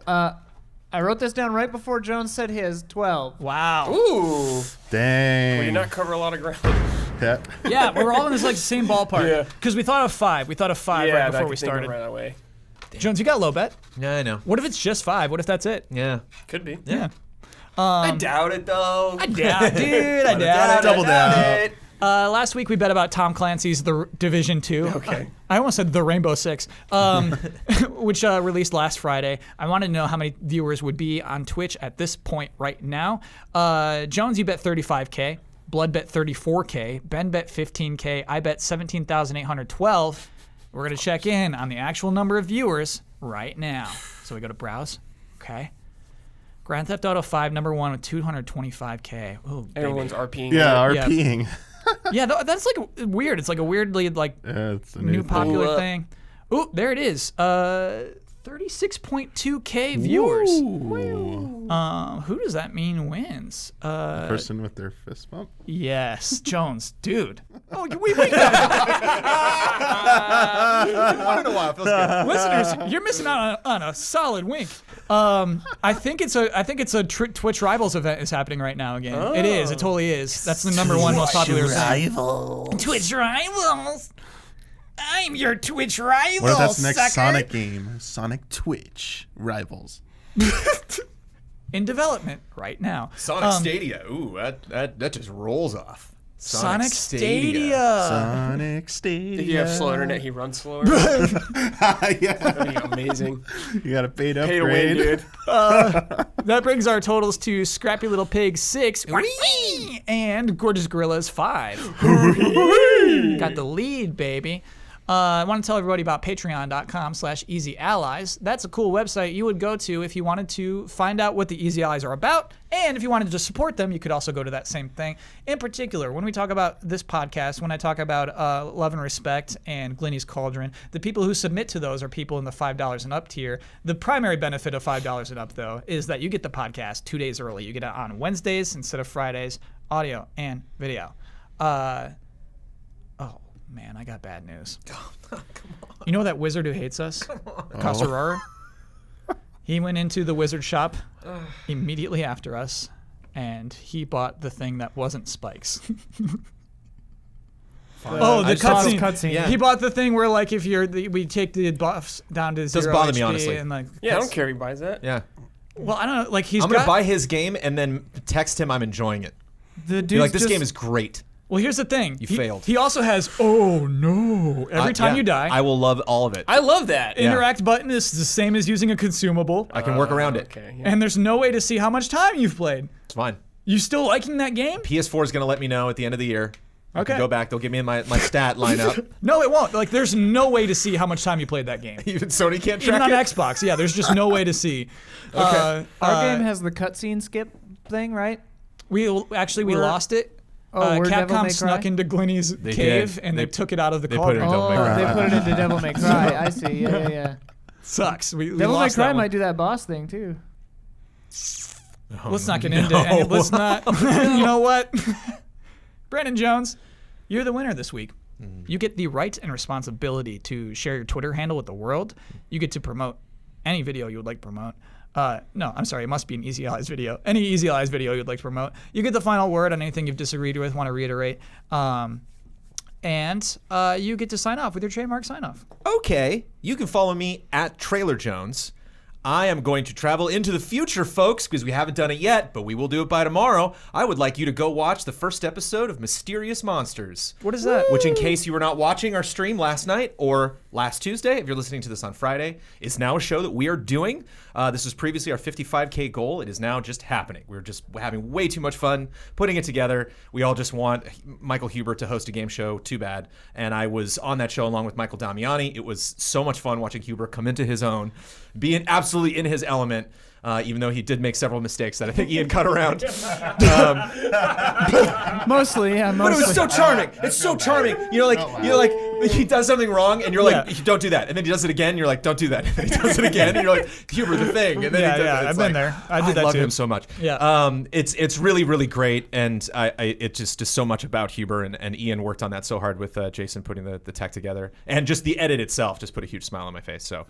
I wrote this down right before Jones said his 12. Wow. Ooh. Dang. We did not cover a lot of ground. Yeah. Yeah, we're all in this like same ballpark. Yeah. Because we thought of 5. We thought of 5 right before we started. right away. Jones, you got a low bet. Yeah, I know. What if it's just 5? What if that's it? Yeah. Could be. Yeah. I doubt it though. I doubt, dude. I doubt it. Double down. Last week we bet about Tom Clancy's The Division 2. Okay. I almost said The Rainbow Six, which released last Friday. I wanted to know how many viewers would be on Twitch at this point right now. Jones, you bet 35K. Blood bet 34K. Ben bet 15K. I bet 17,812. We're going to check in on the actual number of viewers right now. So we go to browse. Okay. Grand Theft Auto 5, number 1 with 225K. Ooh, baby. Everyone's RPing. Yeah, Yeah. RPing. Yeah, that's like weird. It's like a weirdly like Yeah, it's a new popular Ooh, thing. Ooh, there it is. 36.2K viewers. Who does that mean wins? Person with their fist bump. Yes, Jones, dude. Oh, we One in a while. Feels good. listeners, you're missing out on a solid wink. I think it's a Twitch Rivals event is happening right now again. It is. It totally is. That's the number one most popular thing. Twitch Rivals. I'm your Twitch rival. What if that's the next sucker. Sonic game? Sonic Twitch Rivals. In development right now. Sonic Stadia. Ooh, that just rolls off. Sonic Stadia. Sonic Stadia. If you have slow internet, he runs slower. Yeah. That'd be amazing. You got a paid Pay to win, upgrade. dude. That brings our totals to Scrappy Little Pig 6 and Gorgeous Gorillas 5. Got the lead, baby. I want to tell everybody about patreon.com/easyallies. That's a cool website you would go to if you wanted to find out what the Easy Allies are about. And if you wanted to support them, you could also go to that same thing. In particular, when we talk about this podcast, when I talk about Love and Respect and Glenny's Cauldron, the people who submit to those are people in the $5 and up tier. The primary benefit of $5 and up, though, is that you get the podcast 2 days early. You get it on Wednesdays instead of Fridays, audio and video. Oh, man, I got bad news. You know that wizard who hates us? Kasarara? He went into the wizard shop immediately after us, and he bought the thing that wasn't spikes. Oh, the I saw this cutscene. cutscene. Yeah. He bought the thing where, like, if we take the buffs down to 0 bother me, HP honestly. And, like, Yeah, I don't care if he buys that. Yeah. Well, I don't know. Like, he's I'm going got to buy his game and then text him I'm enjoying it. The Be dude's like, this just, game is great. Well, here's the thing. You He- failed. He also has, oh, no. Every time Yeah, you die, I will love all of it. I love that. Yeah. interact button is the same as using a consumable. I can work around it. Okay. Yeah. And there's no way to see how much time you've played. It's fine. You still liking that game? PS4 is going to let me know at the end of the year. I Okay. can go back. They'll give me my stat lineup. No, it won't. Like, there's no way to see how much time you played that game. Even Sony can't Even track on it. Xbox, yeah, there's just no way to see. Our game has the cutscene skip thing, right? We We're- lost it. Oh, we're Devil Capcom May snuck Cry? into Glenny's cave did. and they took it out of the they put it cauldron. in Devil May Cry. They put it into Devil May Cry. I see. Yeah. Sucks. We Devil May lost Cry that one. might do that boss thing too. Let's not get into it. Let's not. You know what? Brandon Jones, you're the winner this week. You get the right and responsibility to share your Twitter handle with the world. You get to promote any video you would like to promote. No, I'm sorry. It must be an Easy Allies video. Any Easy Allies video you'd like to promote. You get the final word on anything you've disagreed with, want to reiterate. And you get to sign off with your trademark sign off. Okay, you can follow me at Trailer Jones. I am going to travel into the future, folks, because we haven't done it yet, but we will do it by tomorrow. I would like you to go watch the first episode of Mysterious Monsters. What is that? Which, in case you were not watching our stream last night or last Tuesday, if you're listening to this on Friday, is now a show that we are doing. This was previously our 55K goal. It is now just happening. We're just having way too much fun putting it together. We all just want Michael Huber to host a game show. Too bad. And I was on that show along with Michael Damiani. It was so much fun watching Huber come into his own, being absolutely in his element. Even though he did make several mistakes that I think Ian cut around. Mostly, yeah. But it was so charming. It's so charming. You're like, he does something wrong, and you're like, don't do that. And then he does it again, and you're like, don't do that. And then he does it again, and you're like, Huber, the thing. And then he does it. I've been there. I did that love too. him so much. Yeah. It's really, really great, and it's just so much about Huber, and Ian worked on that so hard with Jason putting the tech together, and just the edit itself just put a huge smile on my face. So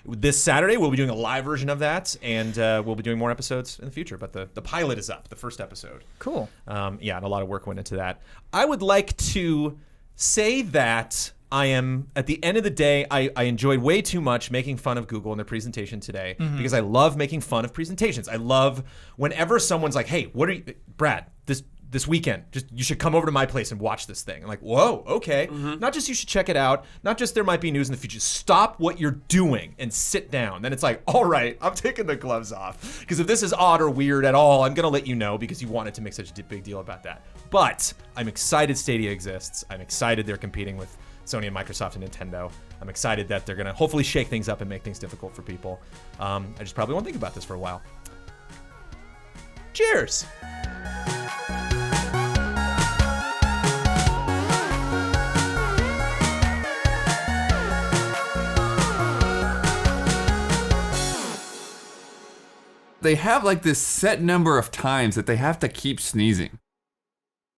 this Saturday we'll be doing a live version of that, and we'll be doing more episodes in the future. But the pilot is up, the first episode. Cool. Yeah, and a lot of work went into that. I would like to say that I am, at the end of the day, I enjoyed way too much making fun of Google in their presentation today because I love making fun of presentations. I love whenever someone's like, hey, what are you, Brad, this weekend, just you should come over to my place and watch this thing. I'm like, whoa, okay. Not just you should check it out, not just there might be news in the future. Stop what you're doing and sit down. Then it's like, all right, I'm taking the gloves off. Because if this is odd or weird at all, I'm going to let you know because you wanted to make such a big deal about that. But I'm excited Stadia exists. I'm excited they're competing with Sony and Microsoft and Nintendo. I'm excited that they're going to hopefully shake things up and make things difficult for people. I just probably won't think about this for a while. Cheers. They have like this set number of times that they have to keep sneezing.